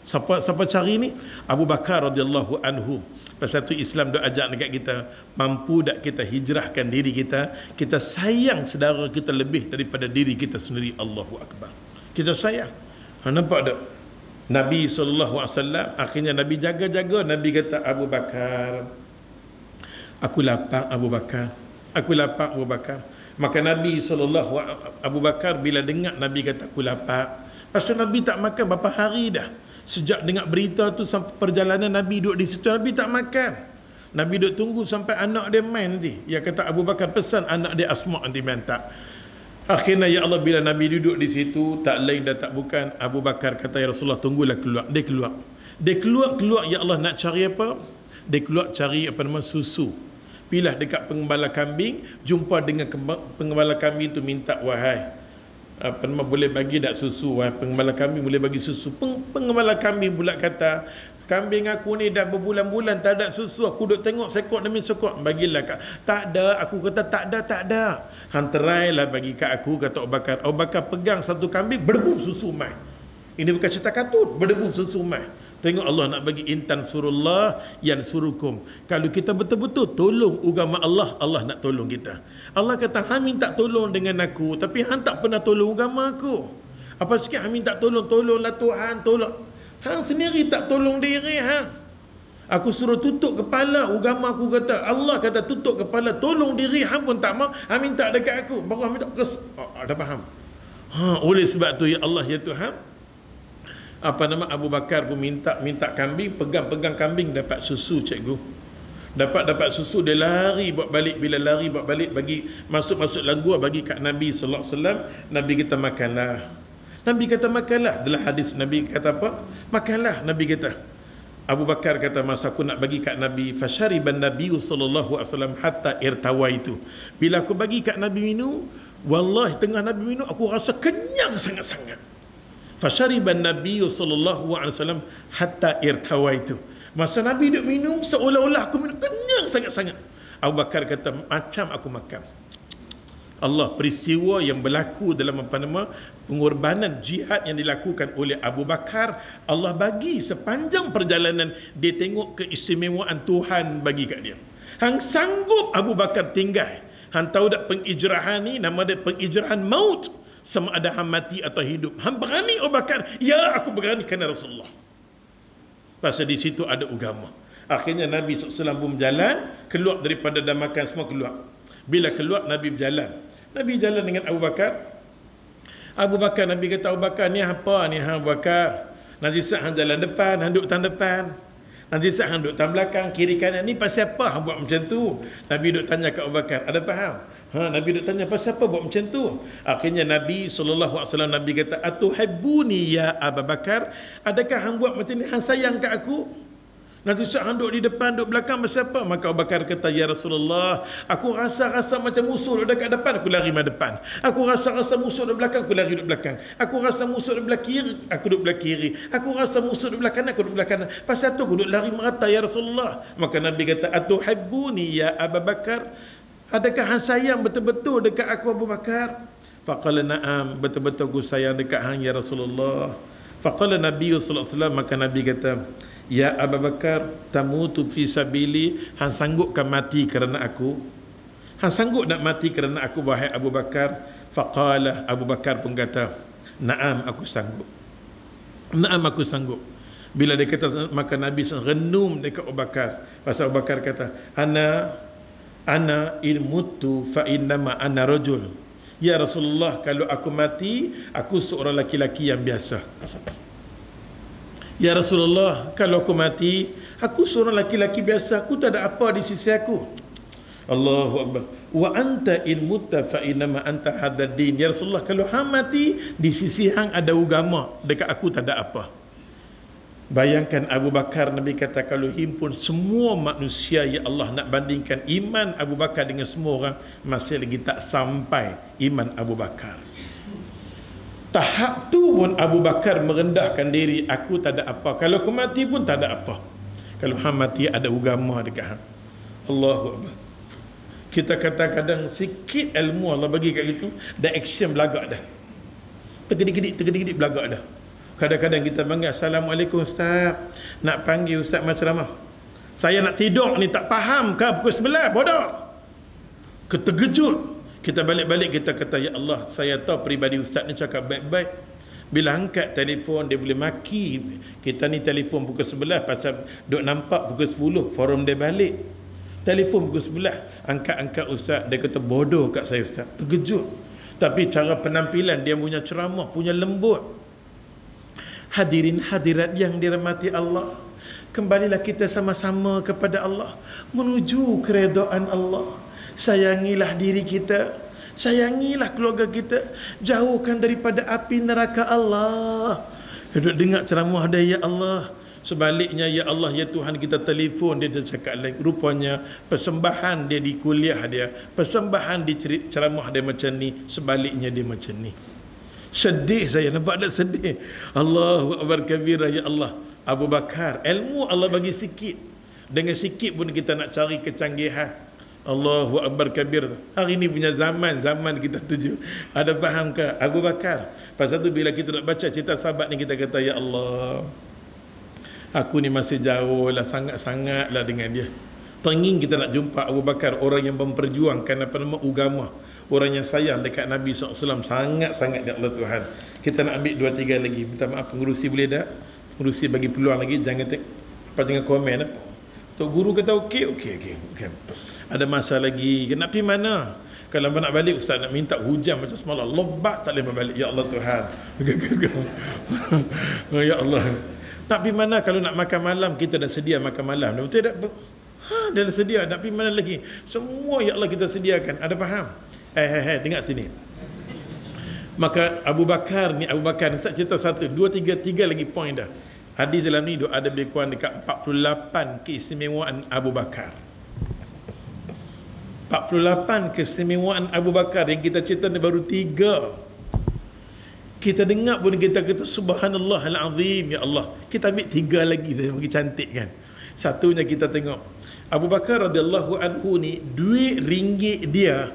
Siapa cari ni? Abu Bakar radhiyallahu anhu. Pasal tu Islam dah ajak dekat kita, mampu tak kita hijrahkan diri kita, kita sayang saudara kita lebih daripada diri kita sendiri. Allahu Akbar. Kita sayang. Nampak tak? Nabi SAW akhirnya Nabi jaga-jaga. Nabi kata, Abu Bakar, aku lapar Abu Bakar, aku lapar Abu Bakar. Maka Nabi SAW, Abu Bakar bila dengar Nabi kata aku lapar, pasal Nabi tak makan berapa hari dah. Sejak dengar berita tu sampai perjalanan Nabi duduk di situ, Nabi tak makan. Nabi duduk tunggu sampai anak dia main nanti. Dia kata Abu Bakar pesan anak dia Asma nanti main tak. Akhirnya ya Allah, bila Nabi duduk di situ, tak lain dan tak bukan, Abu Bakar kata, ya Rasulullah, tunggulah keluar. Dia keluar ya Allah, nak cari apa? Dia keluar cari apa nama susu. Pilah dekat pengembala kambing, jumpa dengan pengembala kambing tu, minta, wahai apa nama, boleh bagi tak susu? Wahai pengembala kambing, boleh bagi susu? Pengembala kambing pula kata, kambing aku ni dah berbulan-bulan tak ada susu, aku duk tengok sekok demi sekok. Bagilah kak. Tak ada. Aku kata tak ada. Hantarailah bagi kat aku, kata Abu Bakar. Abu Bakar pegang satu kambing, berdebum susu mai. Ini bukan cerita kartun, berdebum susu mai. Tengok Allah nak bagi, intan surullah yang surukum. Kalau kita betul-betul tolong agama Allah, Allah nak tolong kita. Allah kata, hang minta tolong dengan aku, tapi hang tak pernah tolong agama aku. Apa sikit hang minta tolong, tolonglah Tuhan, tolong. Hang sendiri tak tolong diri hang. Aku suruh tutup kepala agama aku, kata Allah kata tutup kepala, tolong diri hang pun tak mau. Hang minta dekat aku, baru hang minta dah faham. Oleh sebab tu ya Allah ya Tuhan, apa nama, Abu Bakar pun minta kambing, pegang kambing, dapat susu cikgu. Dapat susu, dia lari buat balik. Bila lari buat balik, bagi masuk dalam gua, bagi kat Nabi sallallahu alaihi wasallam. Nabi kata makanlah. Nabi kata makanlah. Dalam hadis Nabi kata apa? Makanlah. Nabi kata. Abu Bakar kata, masa aku nak bagi kat Nabi, fasyariban Nabi sallallahu alaihi wasallam hatta irtawaitu. Bila aku bagi kat Nabi minum, wallahi tengah Nabi minum, aku rasa kenyang sangat-sangat. Fasyariban Nabi sallallahu alaihi wasallam hatta irtawaitu. Masa Nabi duk minum, seolah-olah aku minum kenyang sangat-sangat. Abu Bakar kata, macam aku makan. Allah, peristiwa yang berlaku dalam apa nama, pengorbanan jihad yang dilakukan oleh Abu Bakar, Allah bagi sepanjang perjalanan dia tengok keistimewaan Tuhan bagi kat dia. Hang sanggup Abu Bakar tinggal. Hang tahu tak pengijrahan ni nama dia pengijrahan maut, sama ada hang mati atau hidup. Hang berani Abu Bakar? Ya, aku berani kerana Rasulullah. Pasal di situ ada agama. Akhirnya Nabi SAW pun berjalan, keluar daripada dah makan semua, keluar. Bila keluar, Nabi berjalan. Nabi jalan dengan Abu Bakar. Abu Bakar, Nabi kata, Abu Bakar, ni apa ni Abu Bakar? Nanti saat hang jalan depan, hang duduk tang depan. Nanti saat hang duduk tang belakang, kiri kanan. Ni pasal apa hang buat macam tu? Nabi duduk tanya kat Abu Bakar. Ada faham? Nabi duduk tanya, pasal apa buat macam tu? Akhirnya Nabi SAW, Nabi kata, atuhibbuni ya Abu Bakar? Adakah hang buat macam ni? Hang sayang kat aku? Nanti saat hang duduk di depan, duduk belakang, pasal apa? Maka Abu Bakar kata, ya Rasulullah, aku rasa macam musuh duduk dekat depan, aku lari ke depan. Aku rasa musuh duduk belakang, aku lari duduk belakang. Aku rasa musuh duduk belah kiri, aku duduk belah kiri. Aku rasa musuh duduk belah kanan, aku duduk belah kanan. Pasal tu aku duduk lari merata, ya Rasulullah. Maka Nabi kata, atuhibbuni ya Abu Bakar? Adakah hang sayang betul-betul dekat aku Abu Bakar? Faqala na'am, betul-betul aku sayang dekat hang ya Rasulullah. Faqala Nabi sallallahu alaihi wasallam, maka Nabi kata, ya Abu Bakar, tamutu fi sabili, hang sanggupkan mati kerana aku? Hang sanggup nak mati kerana aku, wahai Abu Bakar? Faqala, Abu Bakar pun kata, na'am, aku sanggup. Na'am, aku sanggup. Bila dia kata, maka Nabi renung dekat Abu Bakar. Pasal Abu Bakar kata, ana in mutu fa innama ana rajul. Ya Rasulullah, kalau aku mati, aku seorang laki-laki yang biasa. Ya Rasulullah, kalau aku mati, aku seorang laki-laki biasa, aku tak ada apa di sisi aku. Allahu Akbar. Wa anta in mutta fa innama anta hadzal din. Ya Rasulullah, kalau hang mati, di sisi hang ada agama, dekat aku tak ada apa. Bayangkan Abu Bakar, Nabi kata, kalau himpun semua manusia, ya Allah, nak bandingkan iman Abu Bakar dengan semua orang, masih lagi tak sampai iman Abu Bakar. Tahap tu pun Abu Bakar merendahkan diri, aku tak ada apa. Kalau aku mati pun tak ada apa. Kalau hang mati ada agama dekat hang. Allahu Akbar. Kita kadang-kadang sikit ilmu Allah bagi kat itu, dah action belagak dah. Tergedik-gedik belagak dah. Kadang-kadang kita panggil, Assalamualaikum Ustaz, nak panggil Ustaz macam mana? Saya nak tidur ni, tak faham ke pukul 11? Bodoh. Keterkejut. Kita balik-balik, kita kata, ya Allah, saya tahu peribadi Ustaz ni cakap baik-baik. Bila angkat telefon, dia boleh maki. Kita ni telefon pukul 11 pasal duk nampak pukul 10 forum dia balik. Telefon pukul 11, angkat Ustaz, dia kata bodoh kat saya Ustaz. Terkejut. Tapi cara penampilan dia punya ceramah, punya lembut. Hadirin hadirat yang dirahmati Allah, kembalilah kita sama-sama kepada Allah, menuju keredaan Allah. Sayangilah diri kita, sayangilah keluarga kita, jauhkan daripada api neraka Allah. Duduk dengar ceramah dia, ya Allah. Sebaliknya, ya Allah, ya Tuhan, kita telefon dia, dia cakap lain. Rupanya persembahan dia di kuliah dia, persembahan di ceramah dia macam ni, sebaliknya dia macam ni. Sedih saya, nampak tak sedih? Allahu Akbar kabira, ya Allah. Abu Bakar, ilmu Allah bagi sikit. Dengan sikit pun kita nak cari kecanggihan. Allahu Akbar kabir. Hari ni punya zaman kita tuju. Ada faham ke Abu Bakar? Pasal tu bila kita nak baca cerita sahabat ni, kita kata, ya Allah, aku ni masih jauh lah, sangat-sangat lah dengan dia. Tenging kita nak jumpa Abu Bakar, orang yang memperjuangkan agama, orang yang sayang dekat Nabi SAW, sangat-sangat dia Allah Tuhan. Kita nak ambil 2-3 lagi. Minta maaf pengurusi boleh tak? Pengurusi bagi peluang lagi, jangan jangan komen apa. Tok guru kata okey. Ada masa lagi. Nak pergi mana? Kalau nak balik, Ustaz nak minta hujan macam semalam, lebat tak boleh balik. Ya Allah Tuhan. Ya Allah. Nak pergi mana? Kalau nak makan malam, kita dah sedia makan malam. Betul tak? Dia dah sedia. Nak pergi mana lagi? Semua ya Allah kita sediakan. Ada faham? Tengok sini. Maka Abu Bakar ni, saya cerita 1, 2, 3 lagi point dah. Hadis dalam ni ada lebih kurang dekat 48 keistimewaan Abu Bakar. 48 keistimewaan Abu Bakar yang kita cerita ni baru 3. Kita dengar pun kita kata subhanallah al-azim, ya Allah. Kita ambil 3 lagi, bagi cantik kan. Satunya kita tengok Abu Bakar radhiyallahu anhu ni, duit ringgit dia,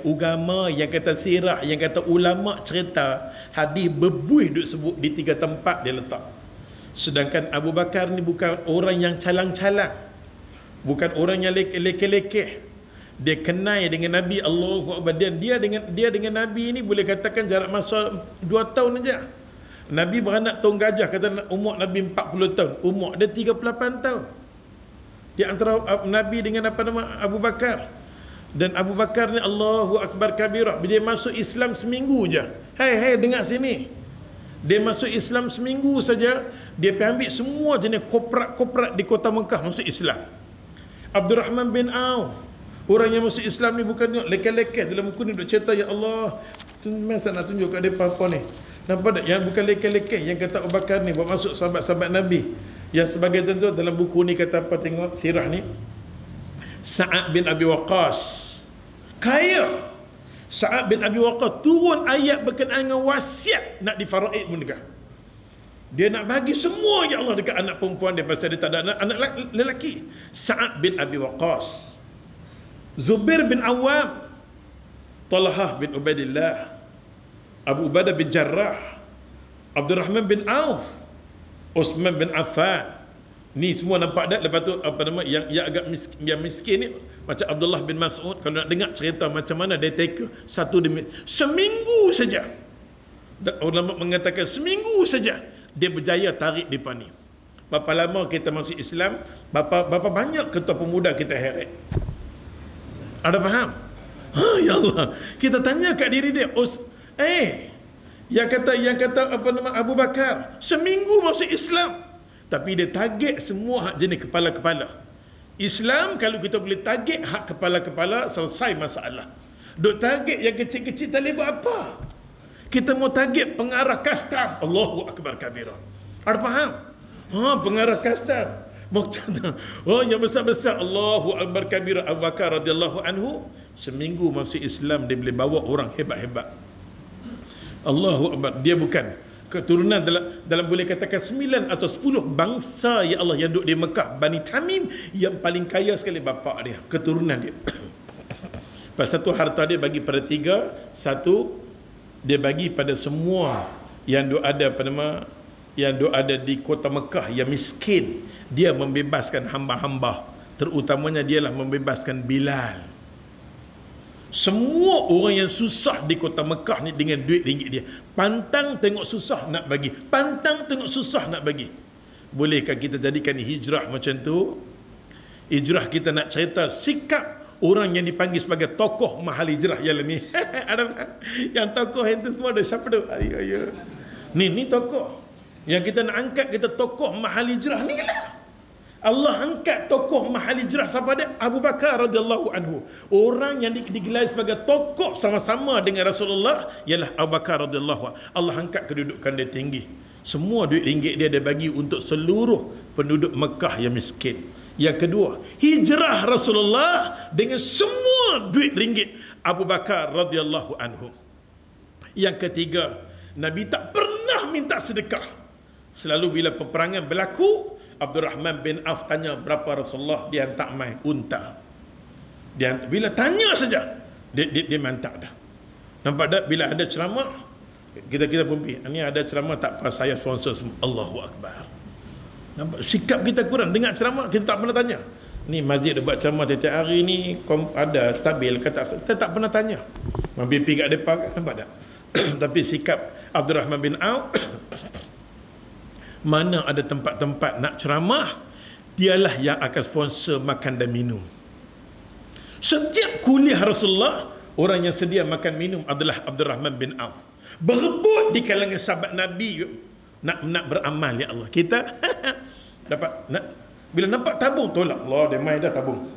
agama yang kata sirah, yang kata ulama cerita, hadis berbuih duk sebut di 3 tempat dia letak. Sedangkan Abu Bakar ni bukan orang yang calang-calang, bukan orang yang lekeh-lekeh. Dia kenal dengan Nabi, Allahu Akbar. Dia dengan Nabi ni boleh katakan jarak masa 2 tahun aja. Nabi beranak tahun gajah, kata umur Nabi 40 tahun, umur dia 38 tahun. Di antara Nabi dengan Abu Bakar. Dan Abu Bakar ni Allahu Akbar kabirah, dia masuk Islam seminggu je. Hai dengar sini. Dia masuk Islam seminggu saja, dia pergi ambil semua jenis koprak-koprak di kota Mekah masuk Islam. Abdurrahman bin Auf, orang yang masuk Islam ni bukan tengok lekeh-lekeh dalam buku ni duk cerita, ya Allah, masa nak tunjuk kat depan apa ni. Nampak tak? Yang bukan lekeh-lekeh yang kata Abu Bakar ni buat masuk sahabat-sahabat Nabi. Yang sebagai contoh dalam buku ni kata apa, tengok sirah ni. Sa'ad bin Abi Waqqas, kaya. Sa'ad bin Abi Waqqas turun ayat berkenaan dengan wasiat nak difaraid pun dekat. Dia nak bagi semua ya Allah dekat anak perempuan dia pasal dia tak ada anak lelaki. Sa'ad bin Abi Waqqas, Zubair bin Awam, Talhah bin Ubaidillah, Abu Ubadah bin Jarrah, Abdul Rahman bin Auf, Uthman bin Affan. Ni semua nampak tak? Lepas tu apa nama yang agak miskin, yang miskin ni macam Abdullah bin Mas'ud, kalau nak dengar cerita macam mana dia teka satu demi seminggu saja. Ulama mengatakan seminggu saja dia berjaya tarik depan ni. Berapa lama kita masuk Islam, berapa banyak ketua pemuda kita heret. Ada faham? Ya Allah. Kita tanya kat diri dia, yang kata apa nama Abu Bakar seminggu masuk Islam, tapi dia target semua hak jenis kepala-kepala. Islam kalau kita boleh target hak kepala-kepala, selesai masalah. Duk target yang kecil-kecil tak boleh buat apa. Kita mau target pengarah custom, Allahu Akbar kabira. Ada faham? Pengarah custom. Yang besar-besar, Allahu Akbar kabira. Abu Bakar radhiyallahu anhu seminggu masuk Islam, dia boleh bawa orang hebat-hebat. Allahu Akbar. Dia bukan keturunan dalam boleh katakan 9 atau 10 bangsa ya Allah yang duduk di Mekah, Bani Tamim, yang paling kaya sekali bapa dia, keturunan dia. Pas satu harta dia bagi pada 3, satu dia bagi pada semua yang duk ada pada yang duk ada di kota Mekah yang miskin. Dia membebaskan hamba-hamba, terutamanya dialah membebaskan Bilal. Semua orang yang susah di kota Mekah ni dengan duit ringgit dia. Pantang tengok susah nak bagi, pantang tengok susah nak bagi. Bolehkah kita jadikan hijrah macam tu? Hijrah kita nak cerita sikap orang yang dipanggil sebagai tokoh mahal hijrah ialah ni. Ada yang tokoh yang tu semua ada siapa tu? Ayo. Ni tokoh. Yang kita nak angkat, kita tokoh mahal hijrah ni lah. Allah angkat tokoh mahal hijrah siapa dia? Abu Bakar radhiyallahu anhu. Orang yang digelar sebagai tokoh sama-sama dengan Rasulullah ialah Abu Bakar radhiyallahu anhu. Allah angkat kedudukan dia tinggi. Semua duit ringgit dia bagi untuk seluruh penduduk Mekah yang miskin. Yang kedua, hijrah Rasulullah dengan semua duit ringgit Abu Bakar radhiyallahu anhu. Yang ketiga, Nabi tak pernah minta sedekah. Selalu bila peperangan berlaku, Abdul Rahman bin Auf tanya berapa Rasulullah, dia hantar mai unta. Dia bila tanya saja dia mantap dah. Nampak tak bila ada ceramah kita pun pergi. Ni ada ceramah tak apa, saya sponsor semua. Allahu Akbar. Nampak sikap kita kurang dengar ceramah, kita tak pernah tanya. Ni masjid dia buat ceramah tiap hari ni ada stabil ke tak? Kita tak pernah tanya. Mampir pergi kat depan kan, nampak tak? Tapi sikap Abdul Rahman bin Auf, mana ada tempat-tempat nak ceramah, dialah yang akan sponsor makan dan minum. Setiap kuliah Rasulullah, orang yang sedia makan minum adalah Abdul Rahman bin Auf. Berebut di kalangan sahabat Nabi nak beramal, ya Allah. Kita dapat bila nampak tabung tolak, Allah demai dah tabung.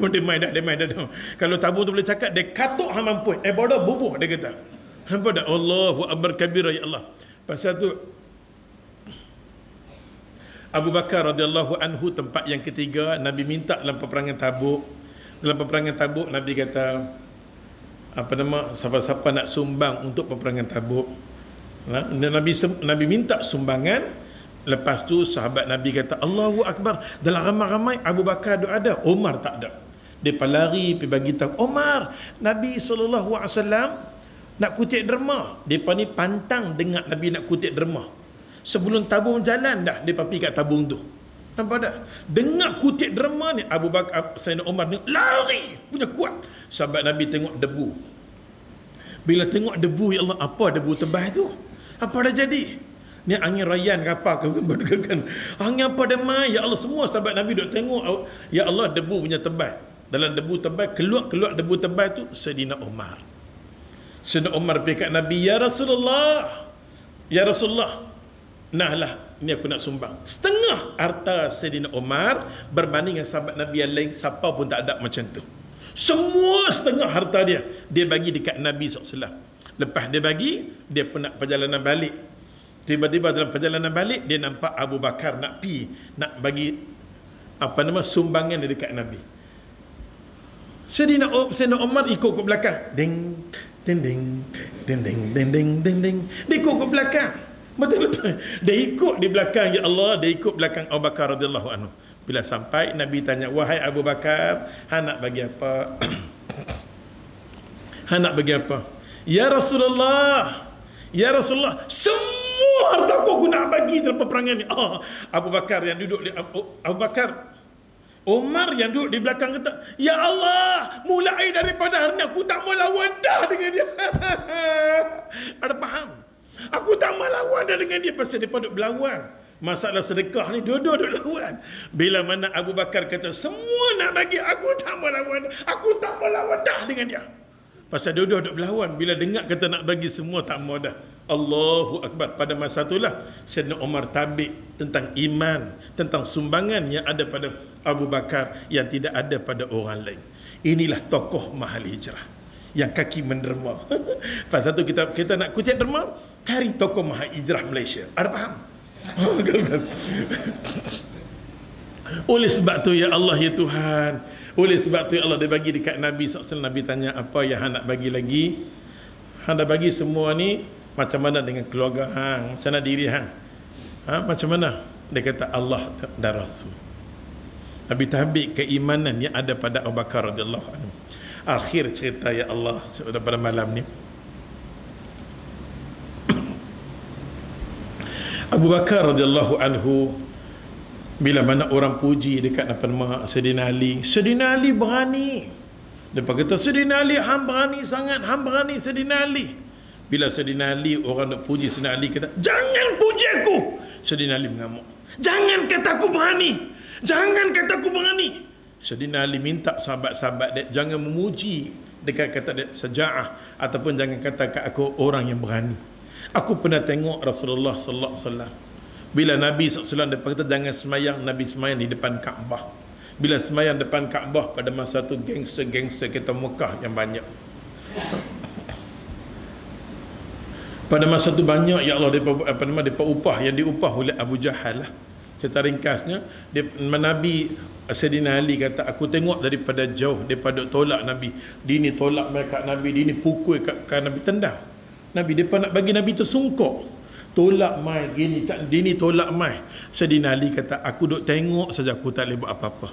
Demai dah. Kalau tabung tu boleh cakap, dia katuk hang mampu. Bodoh bubuh dia kata. Nampak tak? Allahu Akbar kabira, ya Allah. Pasal tu Abu Bakar radhiyallahu anhu tempat yang ketiga, Nabi minta dalam peperangan Tabuk. Dalam peperangan Tabuk Nabi kata siapa-siapa nak sumbang untuk peperangan Tabuk. Nabi minta sumbangan. Lepas tu sahabat Nabi kata Allahu Akbar. Dalam ramai-ramai Abu Bakar ada, Umar tak ada. Dia lari pergi bagi tahu Umar, Nabi SAW nak kutip derma. Depa ni pantang dengar Nabi nak kutip derma. Sebelum tabung jalan dah dia pergi kat tabung tu. Nampak tak? Dengar kutip derma ni, Abu Bakar, Sayyidina Umar ni lari punya kuat. Sahabat Nabi tengok debu. Bila tengok debu, ya Allah, apa debu tebal tu? Apa dah jadi? Ni angin rayan ke apa kan? Angin apa dah mai? Ya Allah, semua sahabat Nabi duk tengok, ya Allah, debu punya tebal. Dalam debu tebal, keluar debu tebal tu Sayyidina Umar. Sayyidina Umar pergi kat Nabi, ya Rasulullah, nah lah, ni aku nak sumbang. Setengah harta Sayyidina Umar berbanding dengan sahabat Nabi yang lain, siapa pun tak ada macam tu. Semua setengah harta dia bagi dekat Nabi SAW. Lepas dia bagi, dia pun nak perjalanan balik. Tiba-tiba dalam perjalanan balik, dia nampak Abu Bakar nak bagi sumbangan dia dekat Nabi. Sayyidina Umar ikut ke belakang. Ding ding ding ding ding ding ding ding ding. Dia ikut ke belakang. Betul-betul. Dia ikut di belakang, ya Allah, dia ikut belakang Abu Bakar radhiyallahu anhu. Bila sampai, Nabi tanya, wahai Abu Bakar, hang nak bagi apa? Hang nak bagi apa? Ya Rasulullah, semua hartaku aku nak bagi dalam peperangan ni. Abu Bakar yang duduk di Abu Bakar, Umar yang duduk di belakang kata, ya Allah, mulai daripada hari ni aku tak mau lawan dah dengan dia. Ada faham? Aku tak mau lawan dah dengan dia pasal dia duduk berlawan. Masalah sedekah ni duduk lawan. Bila mana Abu Bakar kata semua nak bagi, aku tak mau lawan. Aku tak mau lawan dah dengan dia. Pasal duduk berlawan. Bila dengar kata nak bagi semua tak mau dah. Allahu Akbar. Pada masa itulah Sayyidina Umar tabik tentang iman, tentang sumbangan yang ada pada Abu Bakar yang tidak ada pada orang lain. Inilah tokoh mahal hijrah yang kaki menderma. Pasal tu kita nak kutip derma, cari tokoh mahal hijrah Malaysia. Ada faham? Oleh sebab tu ya Allah ya Tuhan, oleh sebab tu ya Allah dia bagi dekat Nabi SAW. Nabi tanya, apa yang hang nak bagi lagi? Hang dah bagi semua ni, macam mana dengan keluarga hang, macam mana diri hang? Macam mana? Dia kata Allah dan Rasul. Nabi tabik keimanan yang ada pada Abu Bakar radhiyallahu anhu. Akhir cerita ya Allah pada malam ni, Abu Bakar radhiyallahu anhu, bila mana orang puji dekat nama Sayyidina Ali, Sayyidina Ali berani. Depa kata Sayyidina Ali hang berani sangat, hang berani Sayyidina Ali. Bila Sayyidina Ali, orang nak puji Sayyidina Ali kata, jangan puji aku. Sayyidina Ali mengamuk, jangan kata aku berani, jangan kata aku berani. Sayyidina Ali minta sahabat-sahabat dia jangan memuji dekat kata dia saja'ah, ataupun jangan kata kat aku orang yang berani. Aku pernah tengok Rasulullah sallallahu alaihi wasallam, bila Nabi SAW dia kata jangan semayang, Nabi semayang di depan Kaabah. Bila semayang depan Kaabah, pada masa tu gangster-gangster kita Mekah yang banyak. Pada masa tu banyak ya Allah depa upah, yang diupah oleh Abu Jahal lah. Cerita ringkasnya, Nabi Sayyidina Ali kata, aku tengok daripada jauh daripada tolak Nabi. Dini tolak mereka Nabi, dini pukul kat Nabi, tendang Nabi, depa nak bagi Nabi tu sungkok. Tolak mai gini, dini tolak mai. Sayyidina Ali kata, aku duk tengok saja, aku tak boleh buat apa-apa.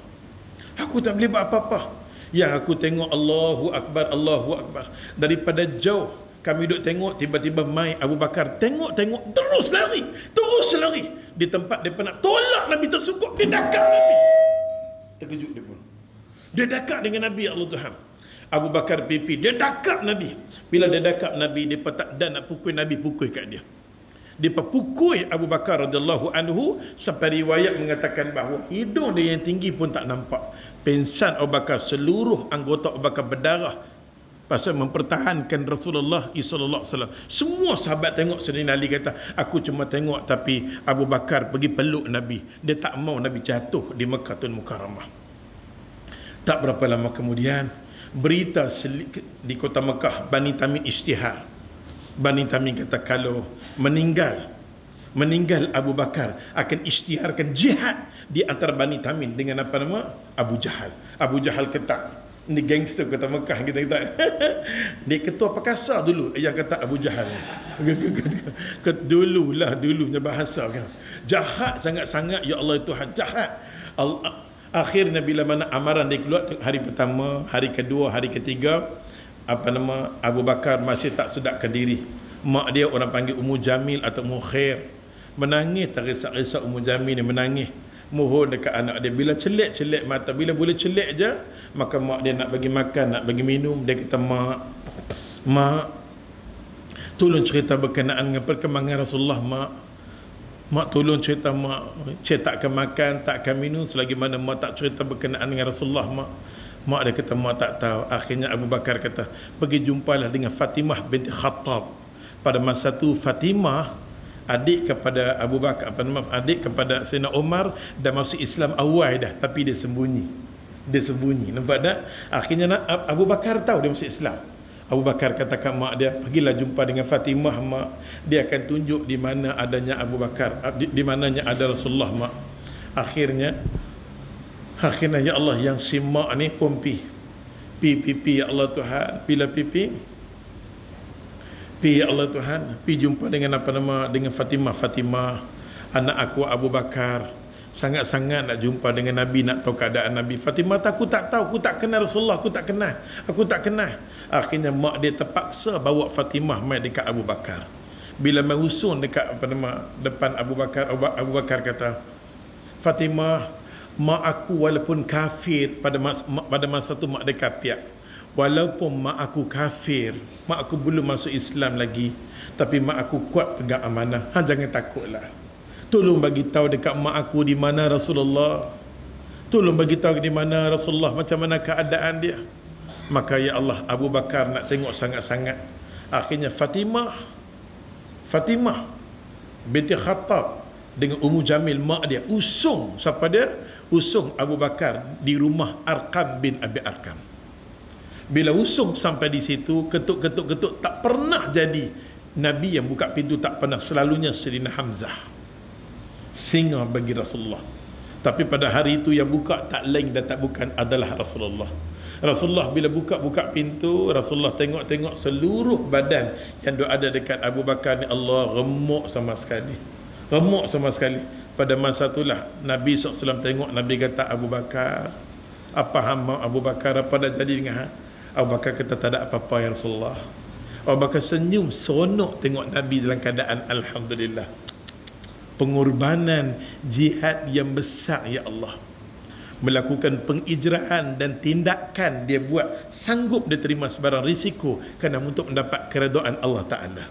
Aku tak boleh buat apa-apa. Yang aku tengok Allahu Akbar, Allahu Akbar. Daripada jauh kami duk tengok, tiba-tiba mai Abu Bakar tengok terus lari di tempat depa nak tolak Nabi tersungkuk, dia dekat Nabi. Terkejut dia pun. Dia dekat dengan Nabi Allah Tuhan. Abu Bakar pipi, dia dakap Nabi. Bila dia dakap Nabi, dia tak dan nak pukul Nabi, pukul kat dia. Dia pukul Abu Bakar radhiyallahu anhu sampai riwayat mengatakan bahawa hidung dia yang tinggi pun tak nampak. Pensan Abu Bakar, seluruh anggota Abu Bakar berdarah pasal mempertahankan Rasulullah sallallahu alaihi wasallam. Semua sahabat tengok, Sayyidina Ali kata, aku cuma tengok, tapi Abu Bakar pergi peluk Nabi. Dia tak mau Nabi jatuh di Makkahul Mukarramah. Tak berapa lama kemudian, berita di kota Mekah, Bani Tamim isytihar. Bani Tamim kata kalau meninggal Abu Bakar, akan isytiharkan jihad di antara Bani Tamim dengan apa nama? Abu Jahal. Abu Jahal kata, ini gangster kota Mekah kita kata. Dia ketua perkasa dulu yang kata Abu Jahal. Dulunya bahasa kan. Jahat sangat-sangat ya Allah Tuhan, jahat. Akhirnya bila mana amaran dia keluar, hari pertama, hari kedua, hari ketiga, apa nama, Abu Bakar masih tak sedarkan diri. Mak dia orang panggil Ummu Jamil atau Ummu Khair, menangis, terisak-risak Ummu Jamil ni menangis, mohon dekat anak dia. Bila celik mata, bila boleh celik je, maka mak dia nak bagi makan, nak bagi minum. Dia kata, mak tolong cerita berkenaan dengan perkembangan Rasulullah. Mak tolong cerita, mak takkan makan, takkan minum selagi mana mak tak cerita berkenaan dengan Rasulullah. Mak dia kata, mak tak tahu. Akhirnya Abu Bakar kata, pergi jumpalah dengan Fatimah binti Khattab. Pada masa tu Fatimah adik kepada Abu Bakar, adik kepada Sayyidina Umar, dan masuk Islam awal dah, tapi dia sembunyi, nampak tak? Akhirnya Abu Bakar tahu dia masuk Islam. Abu Bakar katakan mak dia, pergilah jumpa dengan Fatimah mak, dia akan tunjuk di mana adanya Abu Bakar, di mananya ada Rasulullah mak. Akhirnya ya Allah, yang si mak ni pun pi ya Allah Tuhan. Bila pi ya Allah Tuhan, pi jumpa dengan apa nama, dengan Fatimah, anak aku Abu Bakar sangat-sangat nak jumpa dengan Nabi, nak tahu keadaan Nabi. Fatimah, aku tak tahu, aku tak kenal Rasulullah, aku tak kenal. Akhirnya mak dia terpaksa bawa Fatimah mai dekat Abu Bakar. Bila merusung dekat apa nama depan Abu Bakar, Abu Bakar kata, Fatimah, mak aku walaupun kafir pada masa tu mak dia kafir. Walaupun mak aku kafir, mak aku belum masuk Islam lagi, tapi mak aku kuat pegang amanah. Jangan takutlah. Tolong bagi tahu dekat mak aku di mana Rasulullah. Tolong bagi tahu di mana Rasulullah, macam mana keadaan dia. Maka ya Allah, Abu Bakar nak tengok sangat-sangat. Akhirnya Fatimah binti Khattab dengan Ummu Jamil mak dia usung, siapa dia? Usung Abu Bakar di rumah Arqam bin Abi Arqam. Bila usung sampai di situ, ketuk, tak pernah jadi Nabi yang buka pintu, tak pernah. Selalunya Sayyidina Hamzah, singa bagi Rasulullah. Tapi pada hari itu yang buka tak lain dan tak bukan adalah Rasulullah. Rasulullah bila buka pintu, Rasulullah tengok seluruh badan yang ada dekat Abu Bakar ni, Allah, remuk sama sekali. Pada masa itulah Nabi SAW tengok, Nabi kata, Abu Bakar, apa hamba Abu Bakar, apa dah jadi dengan hang? Abu Bakar kata, tak ada apa-apa ya Rasulullah. Abu Bakar senyum seronok tengok Nabi dalam keadaan Alhamdulillah. Pengorbanan jihad yang besar ya Allah, melakukan pengijraan dan tindakan dia buat, sanggup dia terima sebarang risiko kerana untuk mendapat keredaan Allah Ta'ala.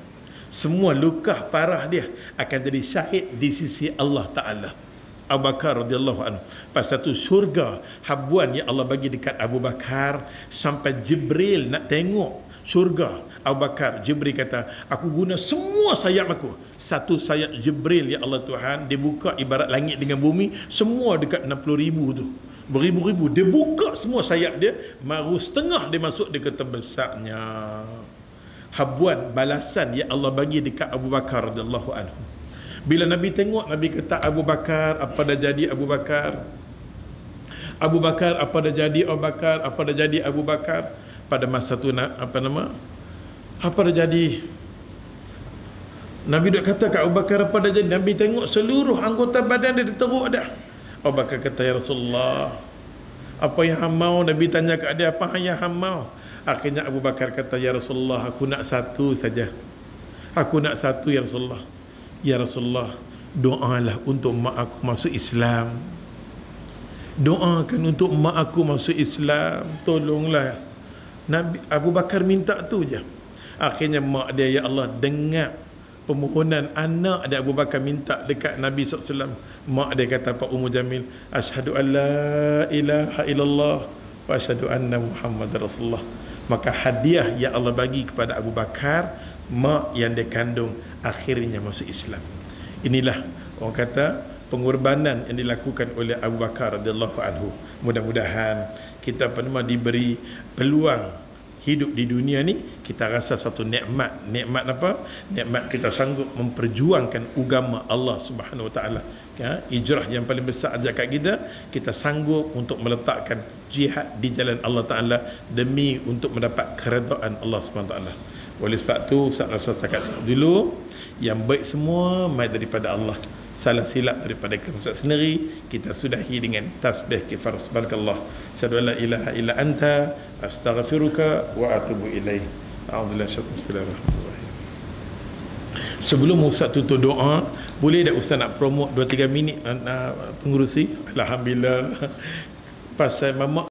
Semua luka parah dia akan jadi syahid di sisi Allah Ta'ala. Abu Bakar radhiyallahu anhu, pasal tu syurga habuan yang Allah bagi dekat Abu Bakar, sampai Jibril nak tengok syurga Abu Bakar, Jibril kata, aku guna semua sayap aku. Satu sayap Jibril ya Allah Tuhan, dia buka ibarat langit dengan bumi, semua dekat 60,000 tu, beribu-ribu, dia buka semua sayap dia, baru setengah dia masuk dia kata besarnya habuan balasan ya Allah bagi dekat Abu Bakar radhiyallahu anhu. Bila Nabi tengok, Nabi kata, Abu Bakar, apa dah jadi Abu Bakar? Abu Bakar, apa dah jadi Abu Bakar? Apa dah jadi Abu Bakar? Pada masa tu apa dah jadi? Nabi duk kata kat Abu Bakar, apa dah jadi? Nabi tengok seluruh anggota badan dia teruk dah. Abu Bakar kata, ya Rasulullah, apa yang hang mau? Nabi tanya kat dia, apa yang hang mau? Akhirnya Abu Bakar kata, ya Rasulullah, aku nak satu saja. Aku nak satu ya Rasulullah. Ya Rasulullah, doalah untuk mak aku masuk Islam. Doakan untuk mak aku masuk Islam. Tolonglah. Nabi Abu Bakar minta tu je. Akhirnya mak dia, ya Allah, dengar permohonan anak dia. Abu Bakar minta dekat Nabi SAW. Mak dia kata, Pak Ummu Jamil, asyhadu an la ilaha illallah wa asyhadu anna Muhammad Rasulullah. Maka hadiah yang Allah bagi kepada Abu Bakar, mak yang dia kandung akhirnya masuk Islam. Inilah orang kata pengorbanan yang dilakukan oleh Abu Bakar radhiyallahu anhu. Mudah-mudahan kita pernah diberi peluang hidup di dunia ni, kita rasa satu nikmat. Nikmat apa? Nikmat kita sanggup memperjuangkan agama Allah Subhanahu Wa Taala. Ya, hijrah yang paling besar ajak kita sanggup untuk meletakkan jihad di jalan Allah Taala demi untuk mendapat keredaan Allah Subhanahu Wa Taala. Oleh sebab tu Ustaz rasa setakat dulu. Yang baik semua mai daripada Allah. Salah silap daripada kita Ustaz sendiri. Kita sudahi dengan tasbih kifar subhanakallah. Asyhadu an la ilaha illa anta astaghfiruka wa atubu ilaih. A'udzubillahi minasyaitanir. Sebelum Ustaz tutup doa, boleh tak Ustaz nak promote 2-3 minit pengurusi? Alhamdulillah. Pasal Mamak